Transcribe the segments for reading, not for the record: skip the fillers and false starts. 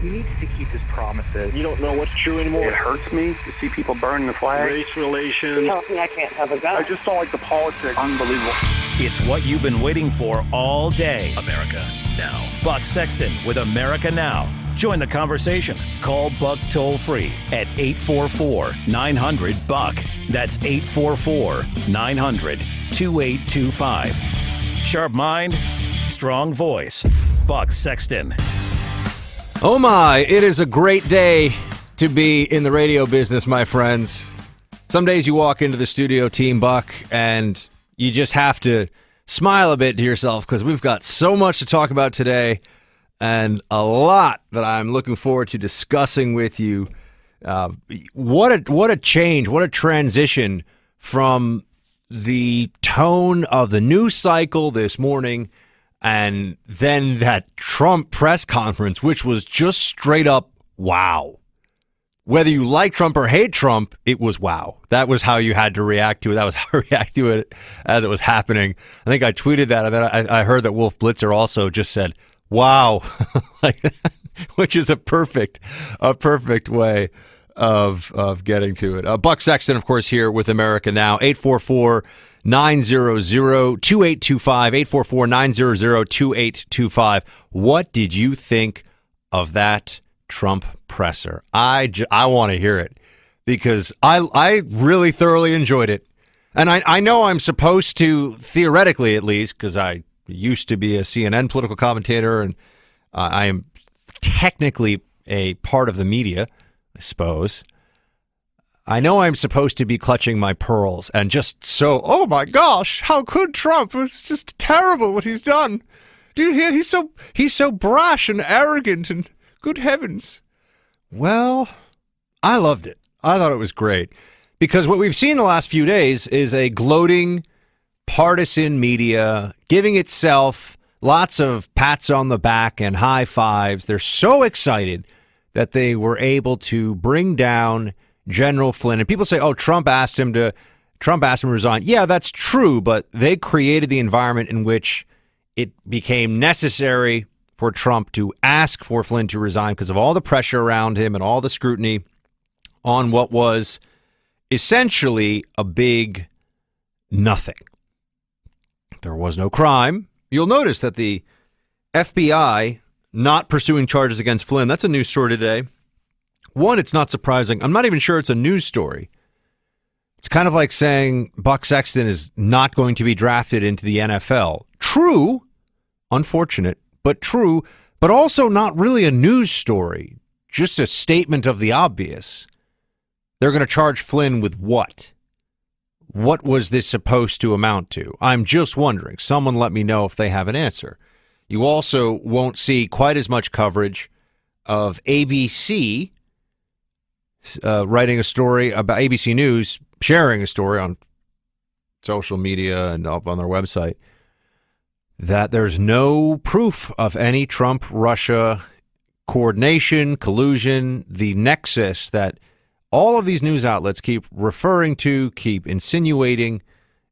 He needs to keep his promises. You don't know what's true anymore. It hurts me to see people burning the flag. Race relations. Tells me I can't have a gun. I just don't like the politics. Unbelievable. It's what you've been waiting for all day. America Now. Buck Sexton with America Now. Join the conversation. Call Buck toll-free at 844-900-BUCK. That's 844-900-2825. Sharp mind, strong voice. Buck Sexton. Oh my, it is a great day to be in the radio business, my friends. Some days you walk into the studio, Team Buck, and you just have to smile a bit to yourself because we've got so much to talk about today and a lot that I'm looking forward to discussing with you. What a change, what a transition from the tone of the news cycle this morning and then that Trump press conference, which was just straight up wow. Whether you like Trump or hate Trump, it was wow. That was how you had to react to it. That was how I react to it as it was happening. I think I tweeted that, and then I heard that Wolf Blitzer also just said, wow, like that, which is a perfect way of getting to it. Buck Sexton, of course, here with America Now, 844-900-2825, 844-900-2825. What did you think of that Trump presser? I want to hear it because I really thoroughly enjoyed it. And I know I'm supposed to, theoretically at least, because I used to be a CNN political commentator and I am technically a part of the media, I suppose. I know I'm supposed to be clutching my pearls and just so, oh my gosh, how could Trump? It's just terrible what he's done. Dude, he's so brash and arrogant and good heavens. Well, I loved it. I thought it was great because what we've seen the last few days is a gloating partisan media giving itself lots of pats on the back and high fives. They're so excited that they were able to bring down General Flynn. And people say, oh, Trump asked him to resign. Yeah, that's true, but they created the environment in which it became necessary for Trump to ask for Flynn to resign because of all the pressure around him and all the scrutiny on what was essentially a big nothing. There was no crime. You'll notice that the FBI not pursuing charges against Flynn. That's a news story today. One, it's not surprising. I'm not even sure it's a news story. It's kind of like saying Buck Sexton is not going to be drafted into the NFL. True, unfortunate, but true, but also not really a news story. Just a statement of the obvious. They're going to charge Flynn with what? What was this supposed to amount to? I'm just wondering. Someone let me know if they have an answer. You also won't see quite as much coverage of ABC writing a story about ABC News, sharing a story on social media and up on their website that there's no proof of any Trump-Russia coordination, collusion, the nexus that all of these news outlets keep referring to, keep insinuating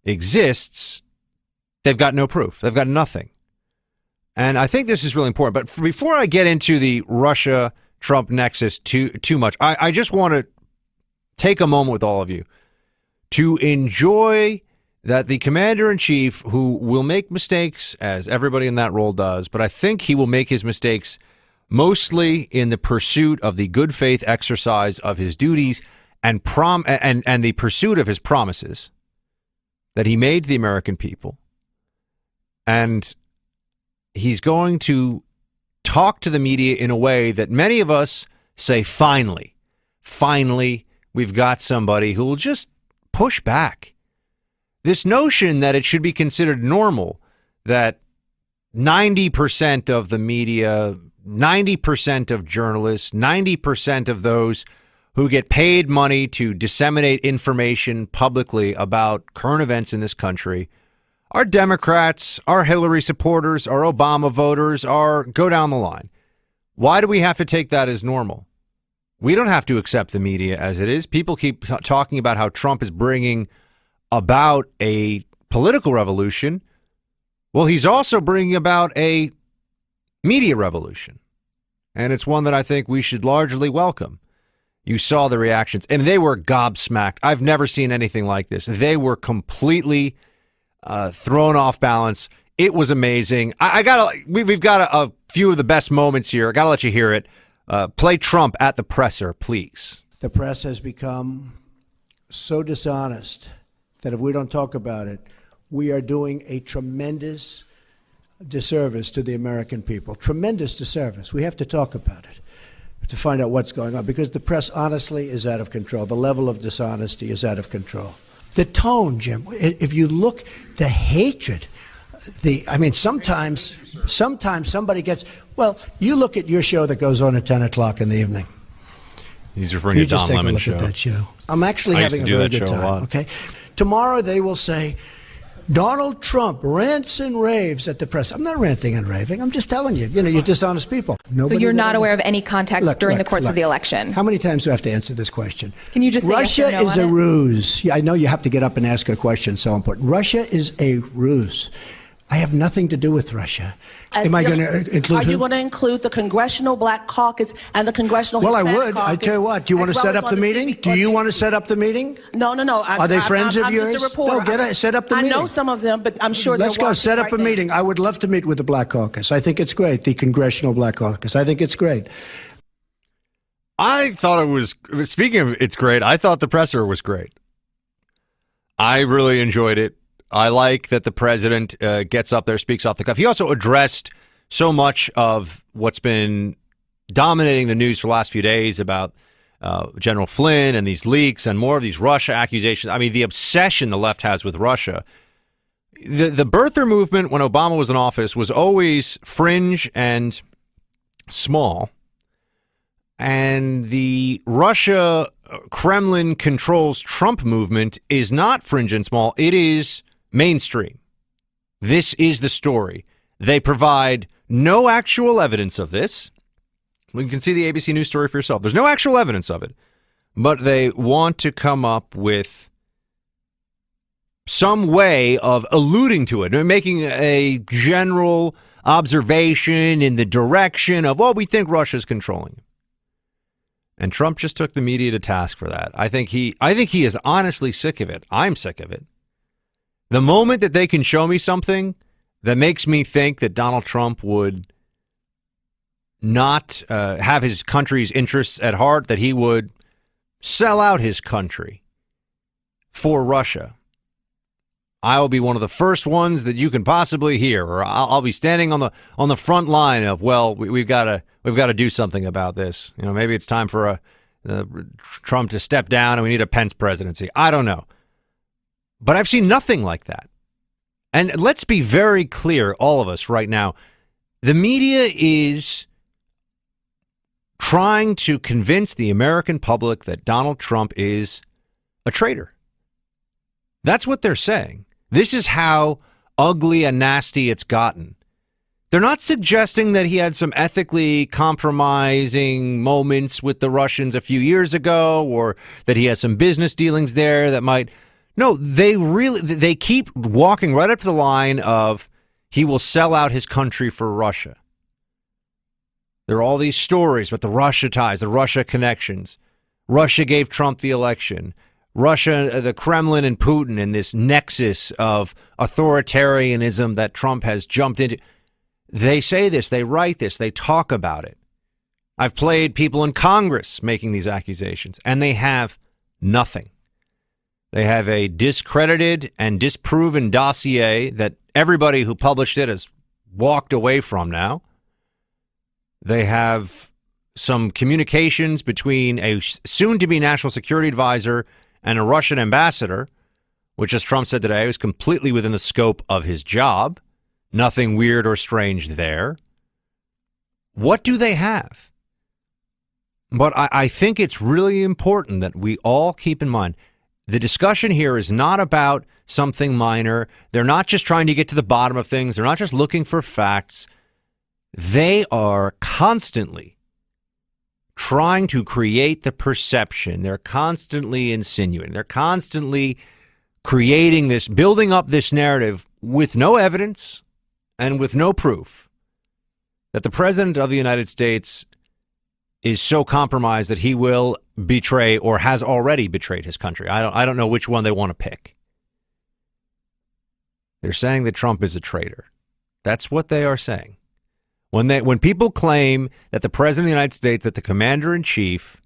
exists. They've got no proof. They've got nothing. And I think this is really important. But before I get into the Russia-Trump nexus too much, I just want to take a moment with all of you to enjoy that the commander-in-chief, who will make mistakes, as everybody in that role does, but I think he will make his mistakes mostly in the pursuit of the good faith exercise of his duties and the pursuit of his promises that he made to the American people. And he's going to talk to the media in a way that many of us say, finally, we've got somebody who will just push back. This notion that it should be considered normal that 90% of the media, 90% of journalists, 90% of those who get paid money to disseminate information publicly about current events in this country are Democrats, are Hillary supporters, are Obama voters, are go down the line. Why do we have to take that as normal? We don't have to accept the media as it is. People keep talking about how Trump is bringing about a political revolution. Well, he's also bringing about a media revolution. and it's one that I think we should largely welcome. You saw the reactions, and they were gobsmacked. I've never seen anything like this. They were completely thrown off balance. It was amazing. We've got a few of the best moments here. I got to let you hear it. Play Trump at the presser, please. The press has become so dishonest that if we don't talk about it, we are doing a tremendous disservice to the American people. Tremendous disservice. We have to talk about it to find out what's going on, because the press honestly is out of control. The level of dishonesty is out of control. The tone, Jim, if you look, the hatred, sometimes somebody gets, well, you look at your show that goes on at 10 o'clock in the evening. He's referring to Don Lemon show. You just take a look at that show. I'm actually having a very good time, okay? Tomorrow they will say, Donald Trump rants and raves at the press. I'm not ranting and raving. I'm just telling you, you're dishonest people. So you're not aware of any context during the course of the election? How many times do I have to answer this question? Can you just say Russia yes or no is a ruse. Yeah, I know you have to get up and ask a question so important. Russia is a ruse. I have nothing to do with Russia. Am I going to include? Are you going to include the Congressional Black Caucus and the Congressional Hispanic Well, I would. Caucus, I tell you what. Do you want to set up the meeting? Do you want to set up the meeting? No. Are they friends of yours? I'm just a reporter. No, set up the meeting. I know some of them, but I'm sure Let's go set up a meeting. I would love to meet with the Black Caucus. I think it's great. The Congressional Black Caucus. I think it's great. I thought it was, speaking of it's great, I thought the presser was great. I really enjoyed it. I like that the president gets up there, speaks off the cuff. He also addressed so much of what's been dominating the news for the last few days about General Flynn and these leaks and more of these Russia accusations. I mean, the obsession the left has with Russia. The birther movement when Obama was in office was always fringe and small. And the Russia Kremlin controls Trump movement is not fringe and small. It is mainstream. This is the story. They provide no actual evidence of this. You can see the ABC News story for yourself. There's no actual evidence of it, but they want to come up with some way of alluding to it, making a general observation in the direction of, well, we think Russia's controlling it. And Trump just took the media to task for that. I think he is honestly sick of it. I'm sick of it. The moment that they can show me something that makes me think that Donald Trump would not have his country's interests at heart, that he would sell out his country for Russia, I'll be one of the first ones that you can possibly hear, or I'll be standing on the front line of, well, we've got to do something about this. Maybe it's time for Trump to step down and we need a Pence presidency. I don't know. But I've seen nothing like that. And let's be very clear, all of us right now, the media is trying to convince the American public that Donald Trump is a traitor. That's what they're saying. This is how ugly and nasty it's gotten. They're not suggesting that he had some ethically compromising moments with the Russians a few years ago, or that he has some business dealings there that might... No, they keep walking right up to the line of he will sell out his country for Russia. There are all these stories about the Russia ties, the Russia connections. Russia gave Trump the election. Russia, the Kremlin and Putin, and this nexus of authoritarianism that Trump has jumped into. They say this, they write this, they talk about it. I've played people in Congress making these accusations, and they have nothing. They have a discredited and disproven dossier that everybody who published it has walked away from now. They have some communications between a soon-to-be national security advisor and a Russian ambassador, which, as Trump said today, was completely within the scope of his job. Nothing weird or strange there. What do they have? But I think it's really important that we all keep in mind, the discussion here is not about something minor. They're not just trying to get to the bottom of things. They're not just looking for facts. They are constantly trying to create the perception. They're constantly insinuating. They're constantly creating this, building up this narrative with no evidence and with no proof that the President of the United States is so compromised that he will betray or has already betrayed his country. I don't know which one they want to pick. They're saying that Trump is a traitor. That's what they are saying. When people claim that the president of the United States, that the commander-in-chief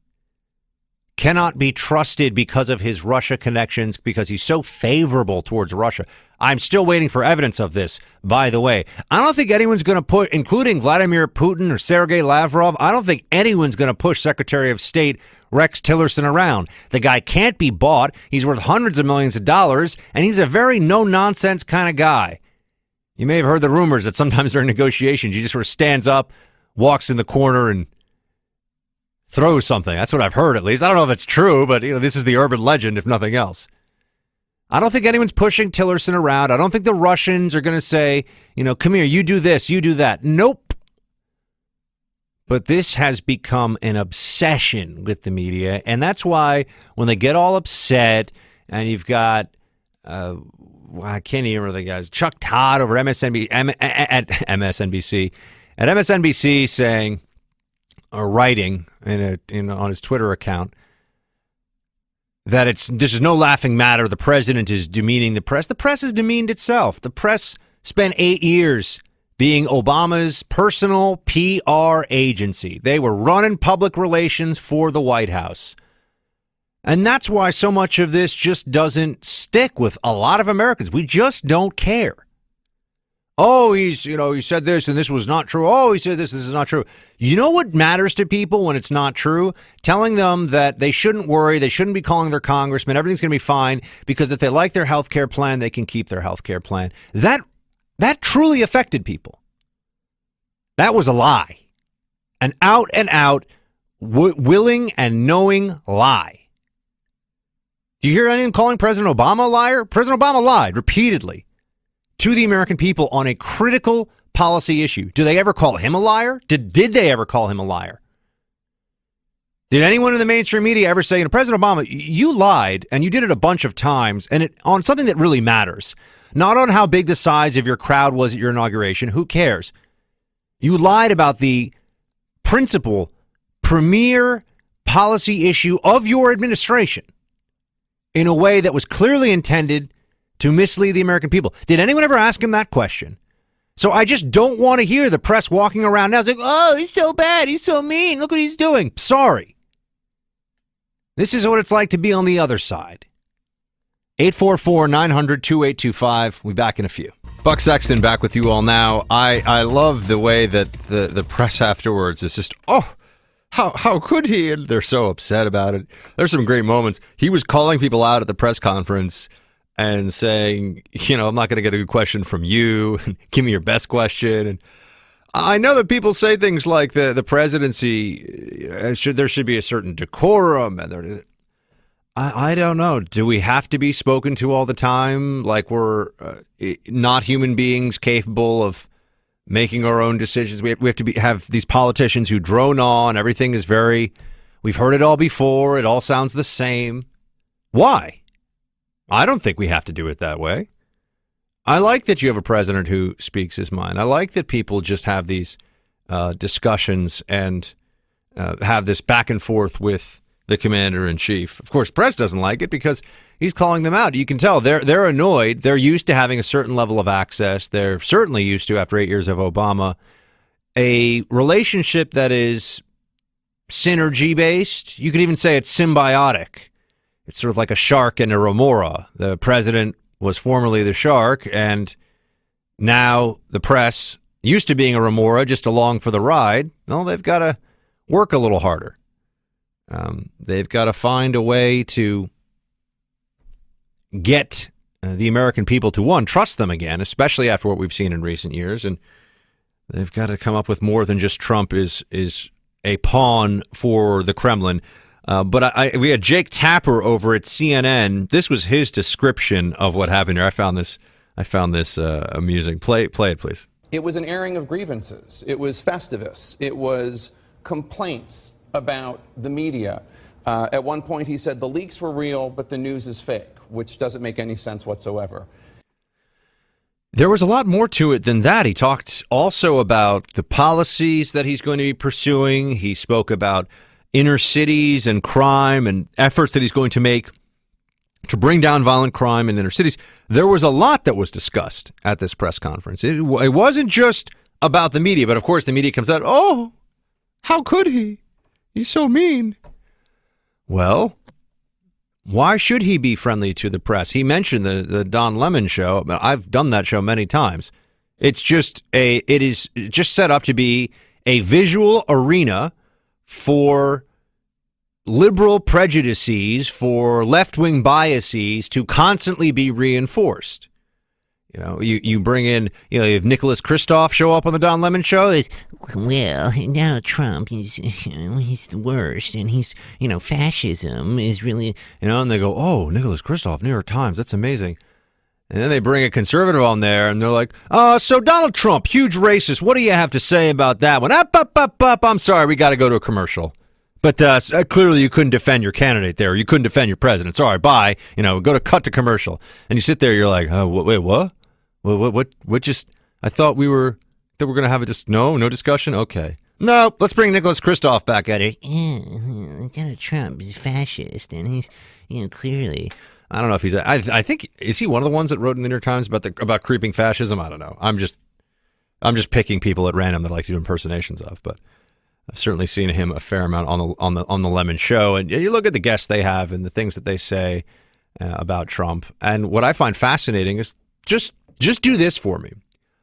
cannot be trusted because of his Russia connections, because he's so favorable towards Russia. I'm still waiting for evidence of this, by the way. I don't think anyone's going to put, including Vladimir Putin or Sergei Lavrov, I don't think anyone's going to push Secretary of State Rex Tillerson around. The guy can't be bought. He's worth hundreds of millions of dollars, and he's a very no-nonsense kind of guy. You may have heard the rumors that sometimes during negotiations, he just sort of stands up, walks in the corner, and throws something. That's what I've heard, at least. I don't know if it's true, but this is the urban legend, if nothing else. I don't think anyone's pushing Tillerson around. I don't think the Russians are going to say, come here, you do this, you do that. Nope. But this has become an obsession with the media, and that's why when they get all upset, and you've got, I can't even remember the guys, Chuck Todd over MSNBC, at MSNBC saying, or writing on his Twitter account, that this is no laughing matter. The president is demeaning the press. The press has demeaned itself. The press spent 8 years being Obama's personal PR agency. They were running public relations for the White House. And that's why so much of this just doesn't stick with a lot of Americans. We just don't care. Oh, he said this and this was not true. Oh, he said this is not true. You know what matters to people when it's not true? Telling them that they shouldn't worry, they shouldn't be calling their congressman, everything's going to be fine, because if they like their health care plan, they can keep their health care plan. That truly affected people. That was a lie. An out and out, willing and knowing lie. Do you hear anyone calling President Obama a liar? President Obama lied repeatedly to the American people on a critical policy issue. Do they ever call him a liar? Did they ever call him a liar? Did anyone in the mainstream media ever say, President Obama, you lied, and you did it a bunch of times, and on something that really matters, not on how big the size of your crowd was at your inauguration? Who cares? You lied about the principal, premier policy issue of your administration in a way that was clearly intended to mislead the American people. Did anyone ever ask him that question? So I just don't want to hear the press walking around now saying, oh, he's so bad, he's so mean, look what he's doing. Sorry. This is what it's like to be on the other side. 844-900-2825. We'll be back in a few. Buck Sexton back with you all now. I love the way that the press afterwards is just, how could he? And they're so upset about it. There's some great moments. He was calling people out at the press conference and saying, I'm not going to get a good question from you. Give me your best question. And I know that people say things like the presidency, there should be a certain decorum. And I don't know. Do we have to be spoken to all the time like we're not human beings capable of making our own decisions? We have to have these politicians who drone on. Everything is we've heard it all before. It all sounds the same. Why? I don't think we have to do it that way. I like that you have a president who speaks his mind. I like that people just have these discussions and have this back and forth with the commander-in-chief. Of course, press doesn't like it because he's calling them out. You can tell they're annoyed. They're used to having a certain level of access. They're certainly used to, after 8 years of Obama, a relationship that is synergy-based. You could even say it's symbiotic. It's sort of like a shark and a remora. The president was formerly the shark, and now the press, used to being a remora, just along for the ride. Well, they've got to work a little harder. They've got to find a way to get the American people to, one, trust them again, especially after what we've seen in recent years. And they've got to come up with more than just Trump is a pawn for the Kremlin. But we had Jake Tapper over at CNN. This was his description of what happened here. I found this amusing. Play it, please. It was an airing of grievances. It was Festivus. It was complaints about the media. At one point, he said the leaks were real, but the news is fake, which doesn't make any sense whatsoever. There was a lot more to it than that. He talked also about the policies that he's going to be pursuing. He spoke about inner cities and crime and efforts that he's going to make to bring down violent crime in inner cities. There was a lot that was discussed at this press conference. It wasn't just about the media, but of course the media comes out, oh, how could he? He's so mean. Well, why should he be friendly to the press? He mentioned the Don Lemon show. I've done that show many times. It is just set up to be a visual arena for liberal prejudices, for left-wing biases to constantly be reinforced. You know, you bring in, you have Nicholas Kristof show up on the Don Lemon show. Well, Donald Trump, he's the worst, and fascism is really... and they go, oh, Nicholas Kristof, New York Times, that's amazing. And then they bring a conservative on there, and they're like, so Donald Trump, huge racist, what do you have to say about that one? I'm sorry, we got to go to a commercial. But clearly you couldn't defend your candidate there. You couldn't defend your president. Sorry, bye. Go to cut to commercial. And you sit there, you're like, wait, what? What just, I thought we were going to have no discussion? Okay. No, let's bring Nicholas Kristof back at it. Donald Trump is fascist, and he's, clearly... I don't know if he's, I think, is he one of the ones that wrote in the New York Times about creeping fascism? I don't know. I'm just picking people at random that I like to do impersonations of, but I've certainly seen him a fair amount on the Lemon show. And you look at the guests they have and the things that they say about Trump. And what I find fascinating is just do this for me.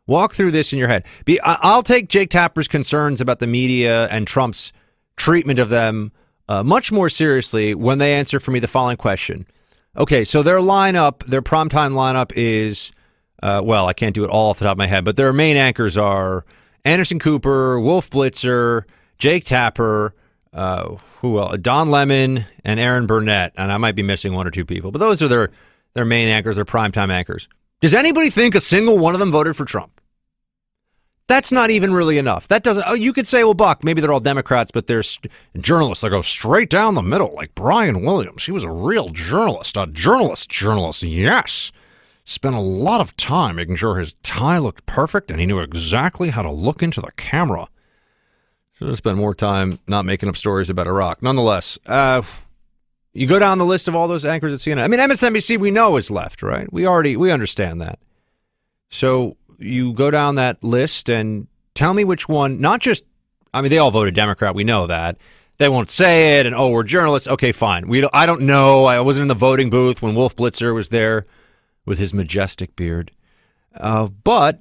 Walk through this in your head. I'll take Jake Tapper's concerns about the media and Trump's treatment of them much more seriously when they answer for me the following question. Okay, so their primetime lineup is, I can't do it all off the top of my head, but their main anchors are Anderson Cooper, Wolf Blitzer, Jake Tapper, who else? Don Lemon, and Aaron Burnett. And I might be missing one or two people, but those are their main anchors, their primetime anchors. Does anybody think a single one of them voted for Trump? That's not even really enough. That doesn't. Oh, you could say, well, Buck, maybe they're all Democrats, but there's journalists that go straight down the middle, like Brian Williams. He was a real journalist, journalist. Yes, spent a lot of time making sure his tie looked perfect, and he knew exactly how to look into the camera. Should have spent more time not making up stories about Iraq. Nonetheless, you go down the list of all those anchors at CNN. I mean, MSNBC we know is left, right? We understand that. So you go down that list and tell me which one, not just, I mean, they all voted Democrat. We know that. They won't say it, and, we're journalists. Okay, fine. I don't know. I wasn't in the voting booth when Wolf Blitzer was there with his majestic beard. But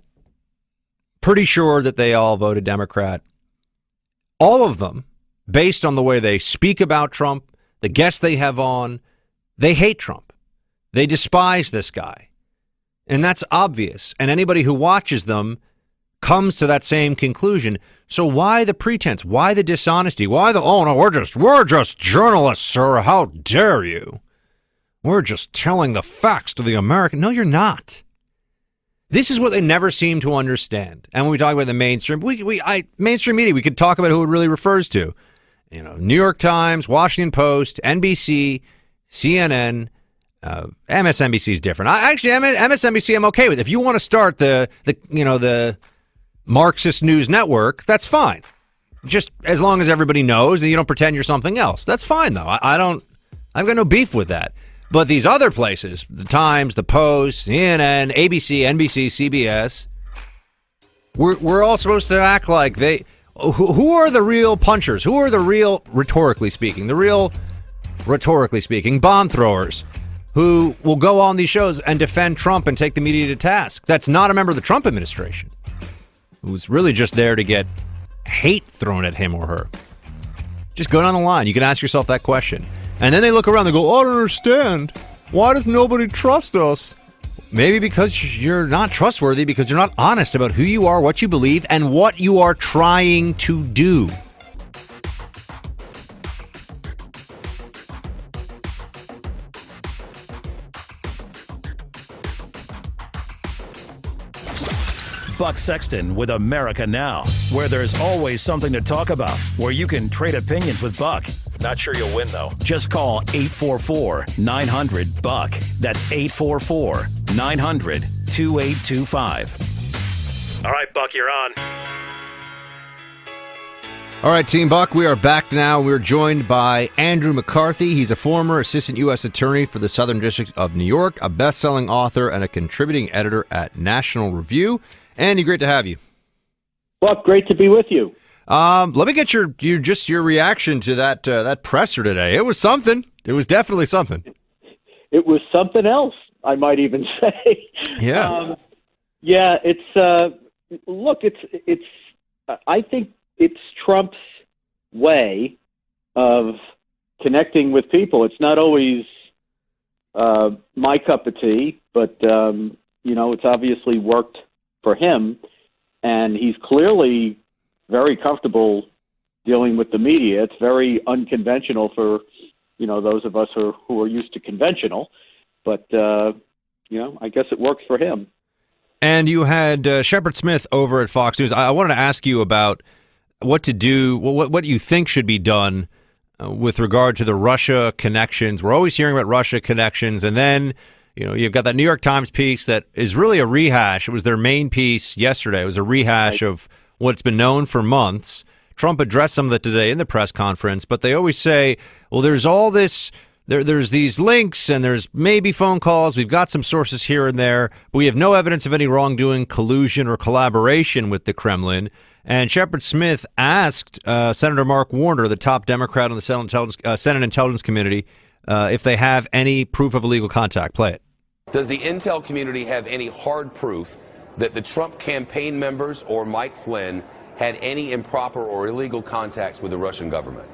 pretty sure that they all voted Democrat. All of them, based on the way they speak about Trump, the guests they have on, they hate Trump. They despise this guy. And that's obvious. And anybody who watches them comes to that same conclusion. So why the pretense? Why the dishonesty? Why the, oh, no, we're just journalists, sir. How dare you? We're just telling the facts to the American. No, you're not. This is what they never seem to understand. And when we talk about the mainstream, mainstream media, we could talk about who it really refers to. New York Times, Washington Post, NBC, CNN, MSNBC is different. MSNBC I'm okay with. If you want to start the Marxist news network, that's fine. Just as long as everybody knows and you don't pretend you're something else. That's fine, though. I've got no beef with that. But these other places, the Times, the Post, CNN, ABC, NBC, CBS, we're all supposed to act like they... Who are the real punchers? Who are the real, rhetorically speaking, bomb throwers who will go on these shows and defend Trump and take the media to task? That's not a member of the Trump administration, who's really just there to get hate thrown at him or her. Just go down the line. You can ask yourself that question. And then they look around, they go, I don't understand. Why does nobody trust us? Maybe because you're not trustworthy, because you're not honest about who you are, what you believe, and what you are trying to do. Buck Sexton with America Now, where there's always something to talk about, where you can trade opinions with Buck. Not sure you'll win, though. Just call 844-900-BUCK. That's 844-900-2826. 2825. All right, Buck, you're on. All right, Team Buck, we are back now. We're joined by Andrew McCarthy. He's a former assistant U.S. attorney for the Southern District of New York, a best-selling author, and a contributing editor at National Review. Andy, great to have you. Buck, great to be with you. Let me get your reaction to that presser today. It was something. It was definitely something. It was something else, I might even say. Yeah. It's look, it's I think it's Trump's way of connecting with people. It's not always my cup of tea, but it's obviously worked for him, and he's clearly very comfortable dealing with the media. It's very unconventional for those of us who are used to conventional, but I guess it works for him. And you had Shepard Smith over at Fox News. I wanted to ask you about what to do, what you think should be done with regard to the Russia connections. We're always hearing about Russia connections, and then you've got that New York Times piece that is really a rehash. It was their main piece yesterday. It was a rehash of what's been known for months. Trump addressed some of it today in the press conference, but they always say, well, there's all this, there's these links, and there's maybe phone calls. We've got some sources here and there, but we have no evidence of any wrongdoing, collusion, or collaboration with the Kremlin. And Shepard Smith asked Senator Mark Warner, the top Democrat on the Senate Intelligence Committee, if they have any proof of illegal contact. Play it. Does the intel community have any hard proof that the Trump campaign members or Mike Flynn had any improper or illegal contacts with the Russian government?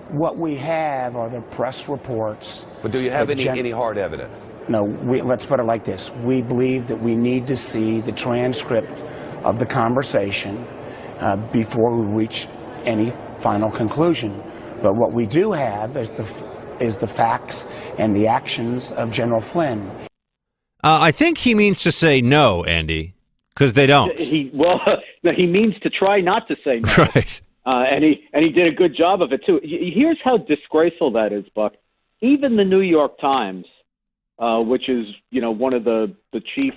What we have are the press reports. But do you have any hard evidence? No, let's put it like this. We believe that we need to see the transcript of the conversation before we reach any final conclusion. But what we do have is the facts and the actions of General Flynn. I think he means to say no, Andy, because they don't. He means to try not to say no. Right. And he did a good job of it, too. Here's how disgraceful that is, Buck. Even the New York Times, which is, one of the chief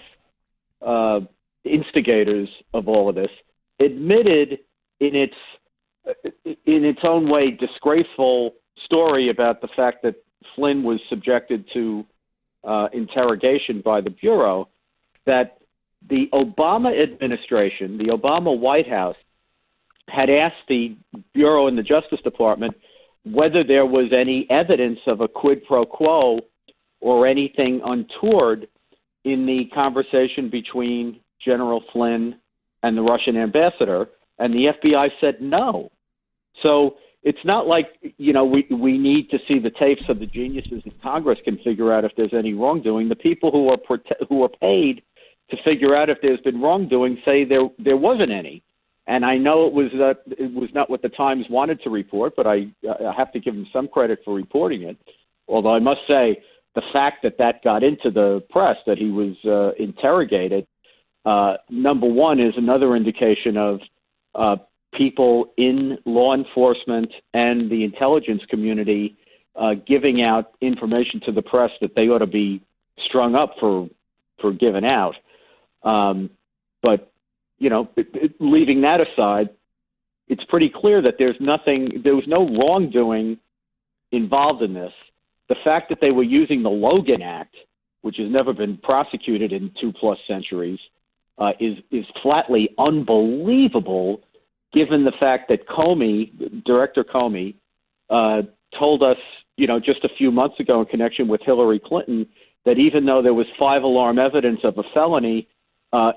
instigators of all of this, admitted in its own way disgraceful story about the fact that Flynn was subjected to interrogation by the Bureau, that the Obama administration, the Obama White House, had asked the Bureau and the Justice Department whether there was any evidence of a quid pro quo or anything untoward in the conversation between General Flynn and the Russian ambassador, and the FBI said no. So it's not like, we need to see the tapes of the geniuses in Congress can figure out if there's any wrongdoing. The people who are paid to figure out if there's been wrongdoing say there wasn't any. And I know it was not what the Times wanted to report, but I have to give them some credit for reporting it. Although I must say the fact that got into the press, that he was interrogated, number one, is another indication of people in law enforcement and the intelligence community giving out information to the press that they ought to be strung up for giving out. But leaving that aside, it's pretty clear that there was no wrongdoing involved in this. The fact that they were using the Logan Act, which has never been prosecuted in 2+ centuries, is flatly unbelievable, given the fact that Director Comey, told us, just a few months ago in connection with Hillary Clinton, that even though there was 5-alarm evidence of a felony,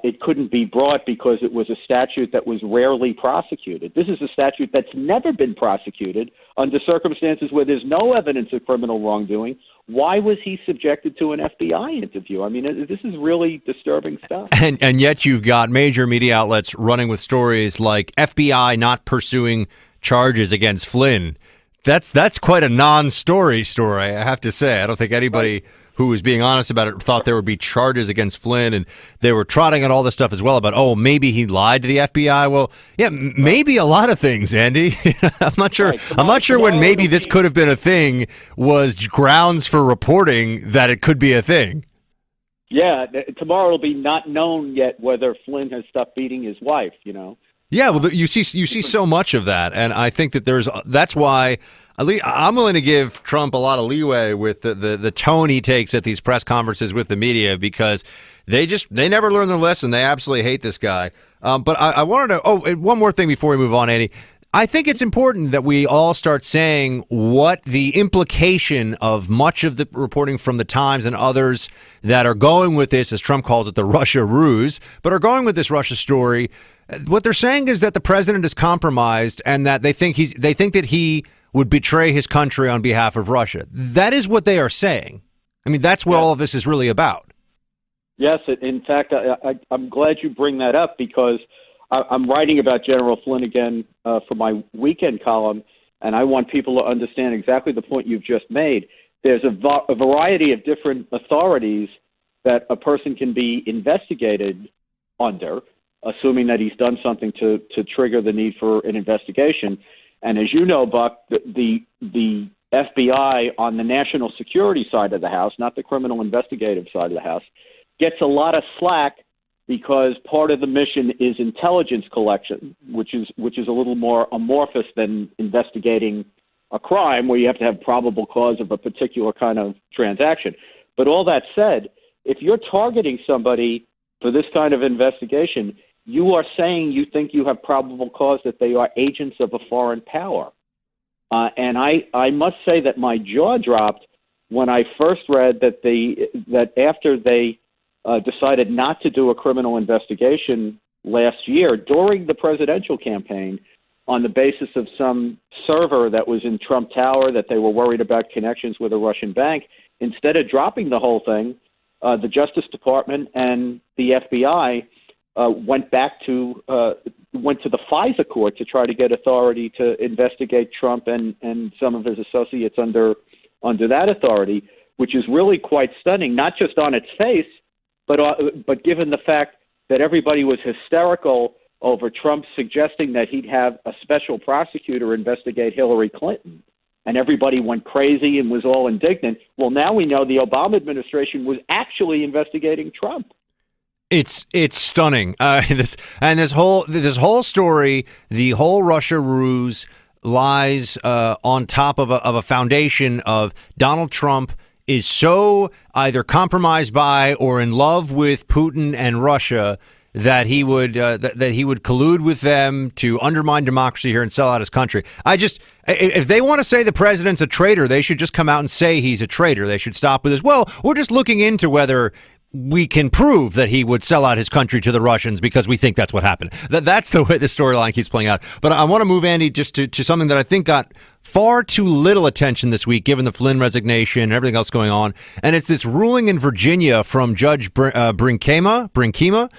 it couldn't be brought because it was a statute that was rarely prosecuted. This is a statute that's never been prosecuted under circumstances where there's no evidence of criminal wrongdoing. Why was he subjected to an FBI interview? I mean, this is really disturbing stuff. And yet you've got major media outlets running with stories like FBI not pursuing charges against Flynn. That's quite a non-story, I have to say. I don't think anybody who was being honest about it thought there would be charges against Flynn, and they were trotting out all this stuff as well about, maybe he lied to the FBI. Well, yeah, maybe a lot of things, Andy. I'm not sure. I'm not sure when maybe this could have been a thing was grounds for reporting that it could be a thing. Yeah, tomorrow it'll be not known yet whether Flynn has stopped beating his wife. Yeah, well, you see so much of that, and I think that that's why I'm willing to give Trump a lot of leeway with the tone he takes at these press conferences with the media, because they never learn their lesson. They absolutely hate this guy. But I wanted to one more thing before we move on, Andy. I think it's important that we all start saying what the implication of much of the reporting from the Times and others that are going with this, as Trump calls it, the Russia ruse, but are going with this Russia story. What they're saying is that the president is compromised and that they think that he would betray his country on behalf of Russia. That is what they are saying. I mean, that's what all of this is really about. Yes, in fact, I'm glad you bring that up, because I'm writing about General Flynn again for my weekend column, and I want people to understand exactly the point you've just made. There's a variety of different authorities that a person can be investigated under, assuming that he's done something to trigger the need for an investigation. And as you know, Buck, the FBI on the national security side of the house, not the criminal investigative side of the house, gets a lot of slack because part of the mission is intelligence collection, which is a little more amorphous than investigating a crime where you have to have probable cause of a particular kind of transaction. But all that said, if you're targeting somebody for this kind of investigation, you are saying you think you have probable cause that they are agents of a foreign power. And I must say that my jaw dropped when I first read that after they decided not to do a criminal investigation last year during the presidential campaign on the basis of some server that was in Trump Tower that they were worried about connections with a Russian bank. Instead of dropping the whole thing, the Justice Department and the FBI went to the FISA court to try to get authority to investigate Trump and some of his associates under that authority, which is really quite stunning, not just on its face, but given the fact that everybody was hysterical over Trump suggesting that he'd have a special prosecutor investigate Hillary Clinton, and everybody went crazy and was all indignant. Well, now we know the Obama administration was actually investigating Trump. It's stunning. This whole story, the whole Russia ruse lies on top of a foundation of Donald Trump is so either compromised by or in love with Putin and Russia that he would collude with them to undermine democracy here and sell out his country. If they want to say the president's a traitor, they should just come out and say he's a traitor. They should stop with this. Well, we're just looking into whether we can prove that he would sell out his country to the Russians because we think that's what happened. That's the way the storyline keeps playing out. But I want to move, Andy, just to something that I think got far too little attention this week, given the Flynn resignation and everything else going on. And it's this ruling in Virginia from Judge Brinkema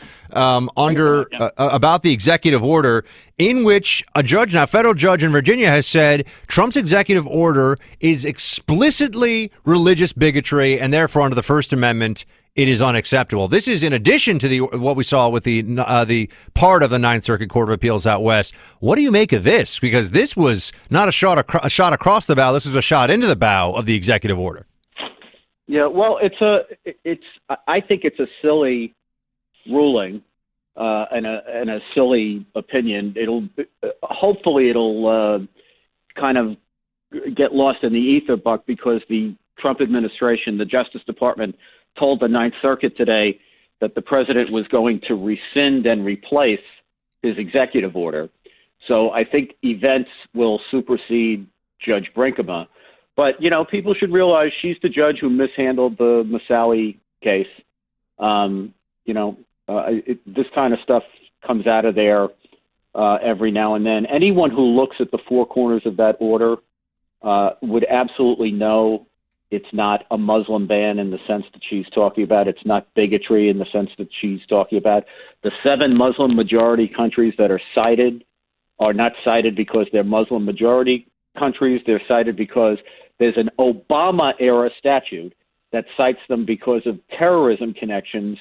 about the executive order, in which a federal judge in Virginia has said Trump's executive order is explicitly religious bigotry, and therefore under the First Amendment, it is unacceptable. This is in addition to what we saw with the part of the Ninth Circuit Court of Appeals out west. What do you make of this? Because this was not a shot across the bow. This was a shot into the bow of the executive order. Yeah, well, I think it's a silly ruling and a silly opinion. Hopefully it'll kind of get lost in the ether, Buck, because the Trump administration, the Justice Department, told the Ninth Circuit today that the president was going to rescind and replace his executive order. So I think events will supersede Judge Brinkema. But, people should realize she's the judge who mishandled the Massawi case. This kind of stuff comes out of there every now and then. Anyone who looks at the four corners of that order would absolutely know it's not a Muslim ban in the sense that she's talking about. It's not bigotry in the sense that she's talking about. The 7 Muslim majority countries that are cited are not cited because they're Muslim majority countries. They're cited because there's an Obama-era statute that cites them because of terrorism connections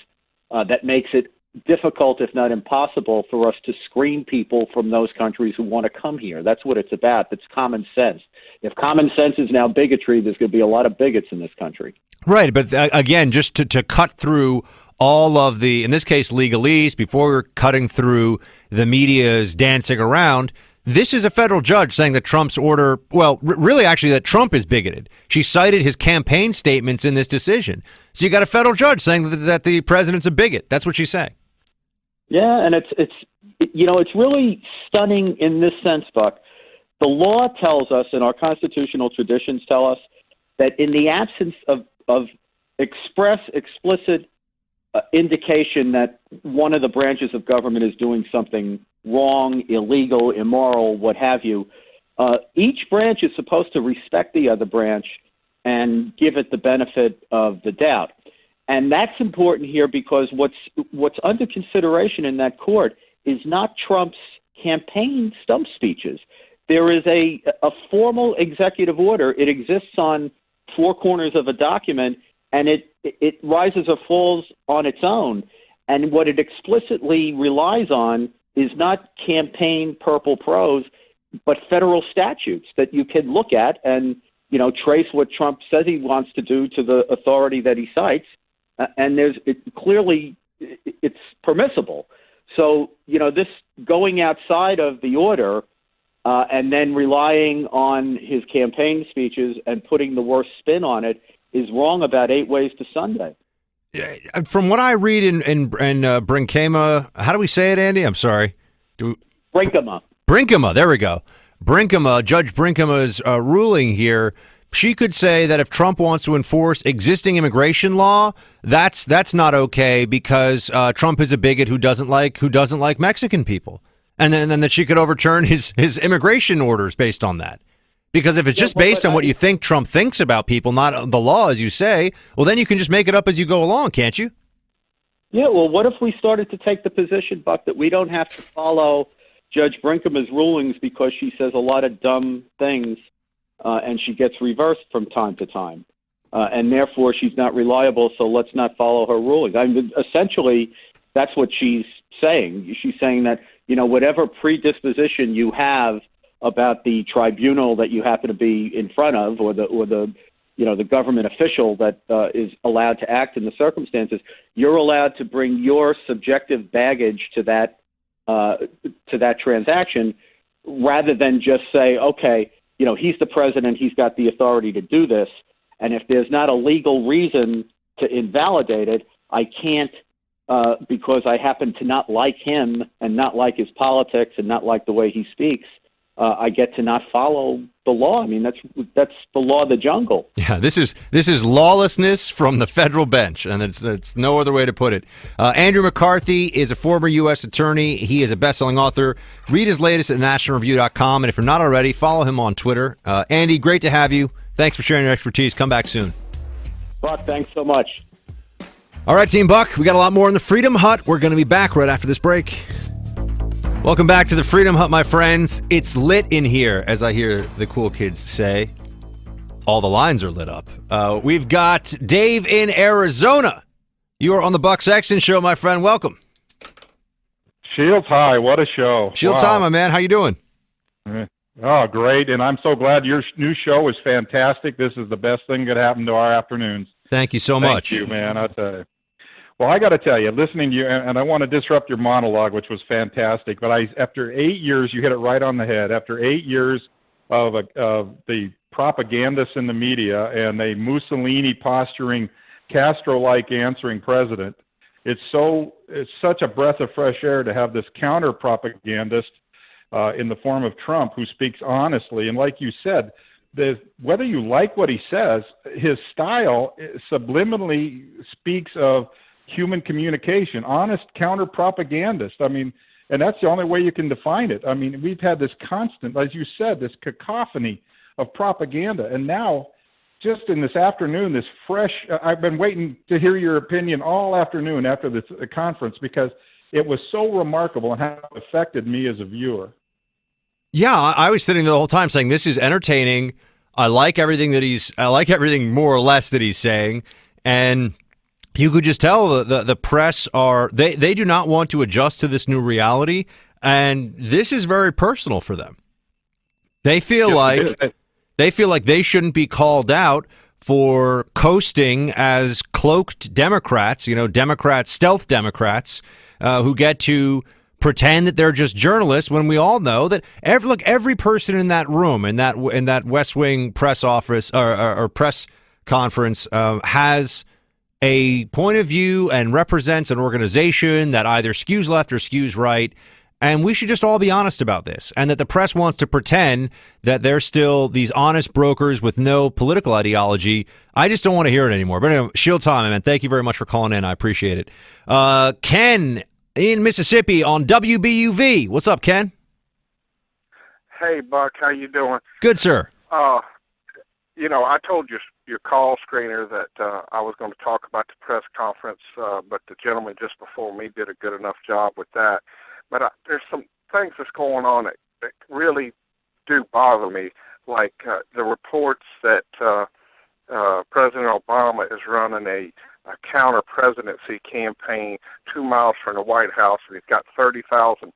that makes it difficult, if not impossible, for us to screen people from those countries who want to come here. That's what it's about. It's common sense. If common sense is now bigotry, there's going to be a lot of bigots in this country. Right, but again, just to cut through all of the, in this case, legalese, before we're cutting through the media's dancing around, this is a federal judge saying that Trump's order, well, really actually that Trump is bigoted. She cited his campaign statements in this decision. So you got a federal judge saying that the president's a bigot. That's what she's saying. Yeah, and it's really stunning in this sense, Buck. The law tells us, and our constitutional traditions tell us, that in the absence of explicit indication that one of the branches of government is doing something wrong, illegal, immoral, what have you, each branch is supposed to respect the other branch and give it the benefit of the doubt. And that's important here because what's under consideration in that court is not Trump's campaign stump speeches. There is a formal executive order. It exists on four corners of a document, and it rises or falls on its own. And what it explicitly relies on is not campaign purple prose, but federal statutes that you can look at and, trace what Trump says he wants to do to the authority that he cites. And clearly it's permissible. So, this going outside of the order and then relying on his campaign speeches and putting the worst spin on it is wrong about 8 ways to Sunday. From what I read in Brinkema, how do we say it, Andy? I'm sorry. Brinkema. Brinkema, there we go. Brinkema, Judge Brinkema's ruling here, she could say that if Trump wants to enforce existing immigration law, that's not okay because Trump is a bigot who doesn't like Mexican people, and then that she could overturn his immigration orders based on that. Because if it's just based on what you think Trump thinks about people, not the law, as you say, well, then you can just make it up as you go along, can't you? Yeah, well, what if we started to take the position, Buck, that we don't have to follow Judge Brinkema's rulings because she says a lot of dumb things and she gets reversed from time to time. And therefore, she's not reliable, so let's not follow her rulings. I mean, essentially, that's what she's saying. She's saying that, whatever predisposition you have about the tribunal that you happen to be in front of, or the government official that is allowed to act in the circumstances, you're allowed to bring your subjective baggage to that transaction, rather than just say, okay, he's the president, he's got the authority to do this, and if there's not a legal reason to invalidate it, I can't, because I happen to not like him and not like his politics and not like the way he speaks. I get to not follow the law. I mean, that's the law of the jungle. Yeah, this is lawlessness from the federal bench, and it's no other way to put it. Andrew McCarthy is a former U.S. attorney. He is a best-selling author. Read his latest at nationalreview.com, and if you're not already, follow him on Twitter. Andy, great to have you. Thanks for sharing your expertise. Come back soon. Buck, thanks so much. All right, Team Buck, we got a lot more in the Freedom Hut. We're going to be back right after this break. Welcome back to the Freedom Hut, my friends. It's lit in here, as I hear the cool kids say. All the lines are lit up. We've got Dave in Arizona. You are on the Buck Sexton Show, my friend. Welcome. Shields High, what a show. Shields High, my man. How you doing? Oh, great. And I'm so glad your new show is fantastic. This is the best thing that happened to our afternoons. Thank you so much. Thank you, man. I tell you. Well, I got to tell you, listening to you, and I want to disrupt your monologue, which was fantastic, but after 8 years, you hit it right on the head. After 8 years of the propagandists in the media and a Mussolini posturing, Castro-like answering president, it's such a breath of fresh air to have this counter-propagandist in the form of Trump who speaks honestly. And like you said, whether you like what he says, his style subliminally speaks of human communication, honest counter-propagandist. I mean, and that's the only way you can define it. I mean, we've had this constant, as you said, this cacophony of propaganda. And now, just in this afternoon, this fresh, I've been waiting to hear your opinion all afternoon after the conference because it was so remarkable and how it affected me as a viewer. Yeah, I was sitting there the whole time saying, this is entertaining. I like everything more or less that he's saying. And you could just tell the press they do not want to adjust to this new reality, and this is very personal for them. They feel like they shouldn't be called out for coasting as cloaked Democrats, Democrats, stealth Democrats, who get to pretend that they're just journalists when we all know that every person in that room, in that West Wing press office or press conference has a point of view and represents an organization that either skews left or skews right. And we should just all be honest about this, and that the press wants to pretend that they're still these honest brokers with no political ideology. I just don't want to hear it anymore. But anyway, Shield Time, man, thank you very much for calling in. I appreciate it. Ken in Mississippi on WBUV. What's up, Ken? Hey, Buck, how you doing? Good, sir. I told your call screener that I was going to talk about the press conference, but the gentleman just before me did a good enough job with that. But there's some things that's going on that really do bother me, like the reports that President Obama is running a counter-presidency campaign 2 miles from the White House, and he's got 30,000,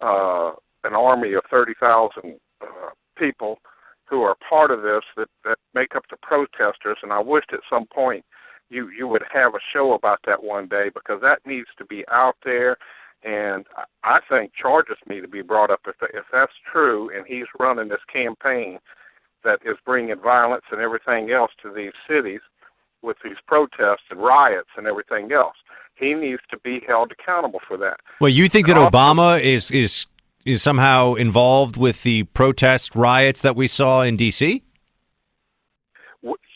an army of 30,000 people who are part of this that make up the protesters. And I wished at some point you would have a show about that one day, because that needs to be out there. And I think charges need to be brought up if that's true, and he's running this campaign that is bringing violence and everything else to these cities with these protests and riots and everything else. He needs to be held accountable for that. Well, you think that Obama is somehow involved with the protest riots that we saw in D.C.?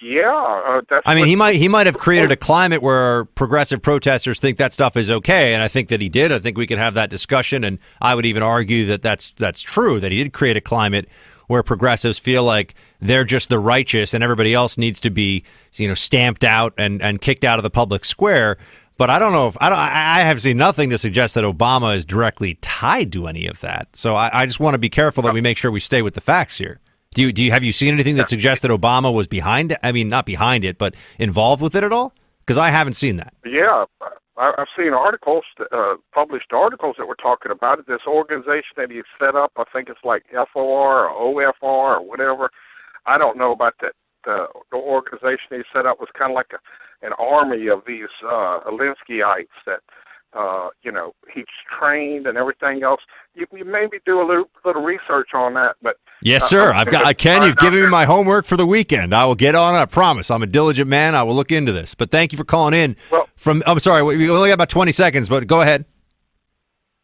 Yeah, he might have created a climate where progressive protesters think that stuff is okay, and I think that he did. I think we can have that discussion, and I would even argue that that's true, that he did create a climate where progressives feel like they're just the righteous and everybody else needs to be, stamped out and kicked out of the public square. But I don't know if I have seen nothing to suggest that Obama is directly tied to any of that. So I just want to be careful that we make sure we stay with the facts here. Have you seen anything that suggests that Obama was behind it? I mean, not behind it, but involved with it at all? Because I haven't seen that. Yeah, I've seen articles, published articles that were talking about it. This organization that he set up, I think it's like FOR or OFR or whatever. I don't know about that. The organization he set up was kind of like an army of these Alinskyites that he's trained and everything else. You maybe do a little research on that, but yes, sir. Ken, you've given me my homework for the weekend. I will get on it. I promise. I'm a diligent man. I will look into this. But thank you for calling in. I'm sorry, we only got about 20 seconds, but go ahead.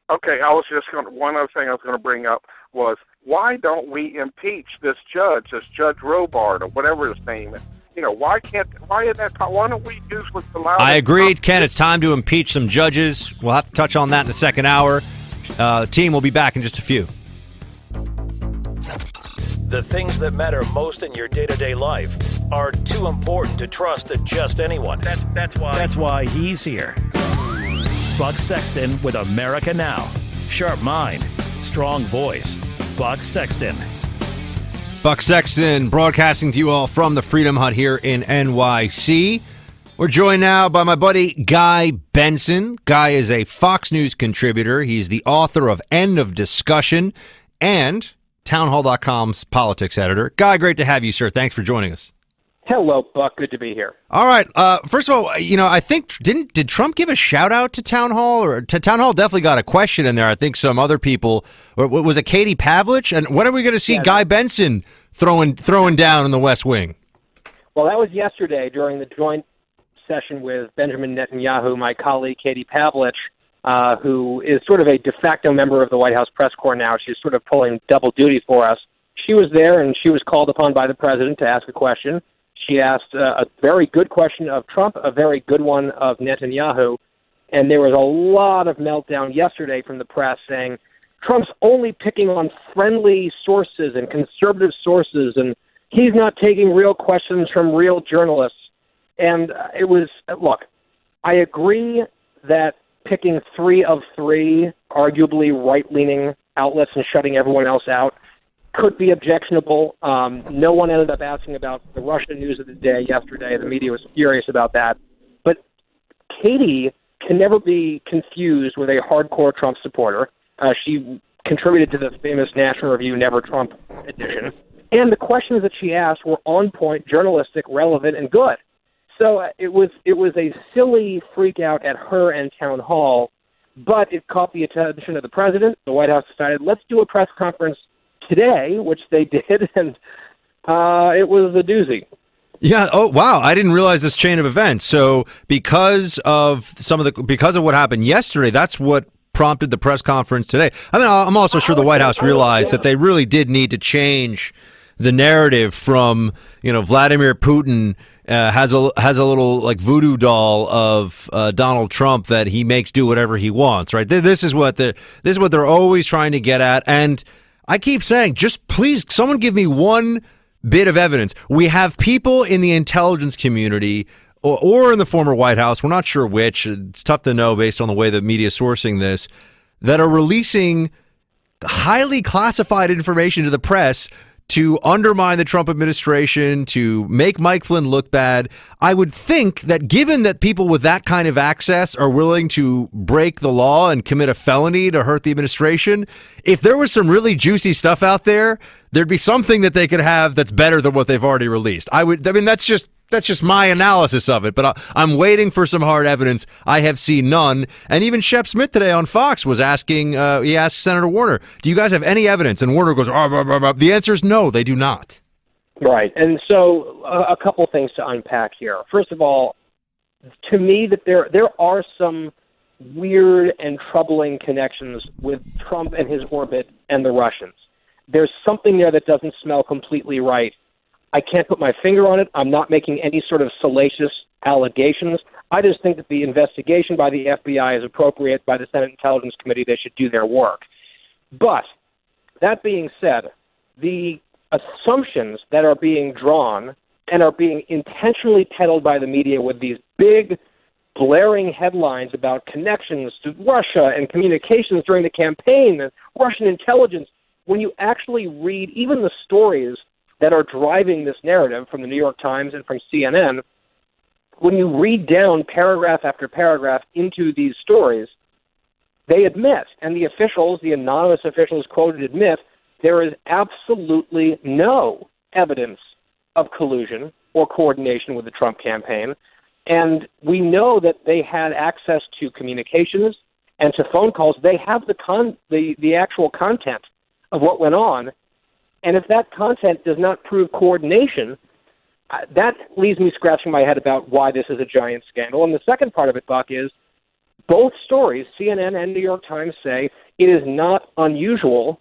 Okay, one other thing I was going to bring up was, why don't we impeach this Judge Robart or whatever his name is? Why don't we use what's allowed? I agreed, Ken. It's time to impeach some judges. We'll have to touch on that in the second hour. Team will be back in just a few. The things that matter most in your day-to-day life are too important to trust to just anyone. That's why he's here. Buck Sexton with America Now. Sharp mind, strong voice. Buck Sexton. Buck Sexton broadcasting to you all from the Freedom Hut here in NYC. We're joined now by my buddy Guy Benson. Guy is a Fox News contributor. He's the author of End of Discussion and townhall.com's politics editor. Guy, great to have you, sir. Thanks for joining us. Hello, Buck. Good to be here. All right. First of all, I think did Trump give a shout out to Town Hall? Or to Town Hall definitely got a question in there. I think some other people, or was it Katie Pavlich? And when are we going to see Guy Benson throwing down in the West Wing? Well, that was yesterday during the joint session with Benjamin Netanyahu. My colleague Katie Pavlich, who is sort of a de facto member of the White House press corps now, she's sort of pulling double duty for us. She was there, and she was called upon by the president to ask a question. She asked a very good question of Trump, a very good one of Netanyahu, and there was a lot of meltdown yesterday from the press saying Trump's only picking on friendly sources and conservative sources, and he's not taking real questions from real journalists. And it was, look, I agree that picking 3 of 3 arguably right-leaning outlets and shutting everyone else out could be objectionable. No one ended up asking about the Russian news of the day yesterday. The media was furious about that. But Katie can never be confused with a hardcore Trump supporter. She contributed to the famous National Review Never Trump edition. And the questions that she asked were on point, journalistic, relevant, and good. So it was a silly freak out at her and town hall, but it caught the attention of the president. The White House decided, let's do a press conference today, which they did, and it was a doozy. Yeah. Oh, wow. I didn't realize this chain of events. So because of what happened yesterday, that's what prompted the press conference today. I mean, I'm also sure the White House realized that they really did need to change the narrative from, Vladimir Putin has a little like voodoo doll of Donald Trump that he makes do whatever he wants. Right. This is what they're always trying to get at. And I keep saying, just please, someone give me one bit of evidence. We have people in the intelligence community or in the former White House, we're not sure which, it's tough to know based on the way the media is sourcing this, that are releasing highly classified information to the press to undermine the Trump administration, to make Mike Flynn look bad. I would think that given that people with that kind of access are willing to break the law and commit a felony to hurt the administration, if there was some really juicy stuff out there, there'd be something that they could have that's better than what they've already released. That's just my analysis of it, but I'm waiting for some hard evidence. I have seen none. And even Shep Smith today on Fox was asking, he asked Senator Warner, do you guys have any evidence? And Warner goes, the answer is no, they do not. Right. And so a couple things to unpack here. First of all, to me, that there are some weird and troubling connections with Trump and his orbit and the Russians. There's something there that doesn't smell completely right. I can't put my finger on it. I'm not making any sort of salacious allegations. I just think that the investigation by the FBI is appropriate. By the Senate Intelligence Committee, they should do their work. But that being said, the assumptions that are being drawn and are being intentionally peddled by the media with these big, blaring headlines about connections to Russia and communications during the campaign and Russian intelligence, when you actually read even the stories that are driving this narrative from the New York Times and from CNN, when you read down paragraph after paragraph into these stories, they admit, and the officials, the anonymous officials quoted admit, there is absolutely no evidence of collusion or coordination with the Trump campaign. And we know that they had access to communications and to phone calls. They have the actual content of what went on. And if that content does not prove coordination, that leaves me scratching my head about why this is a giant scandal. And the second part of it, Buck, is both stories, CNN and New York Times, say it is not unusual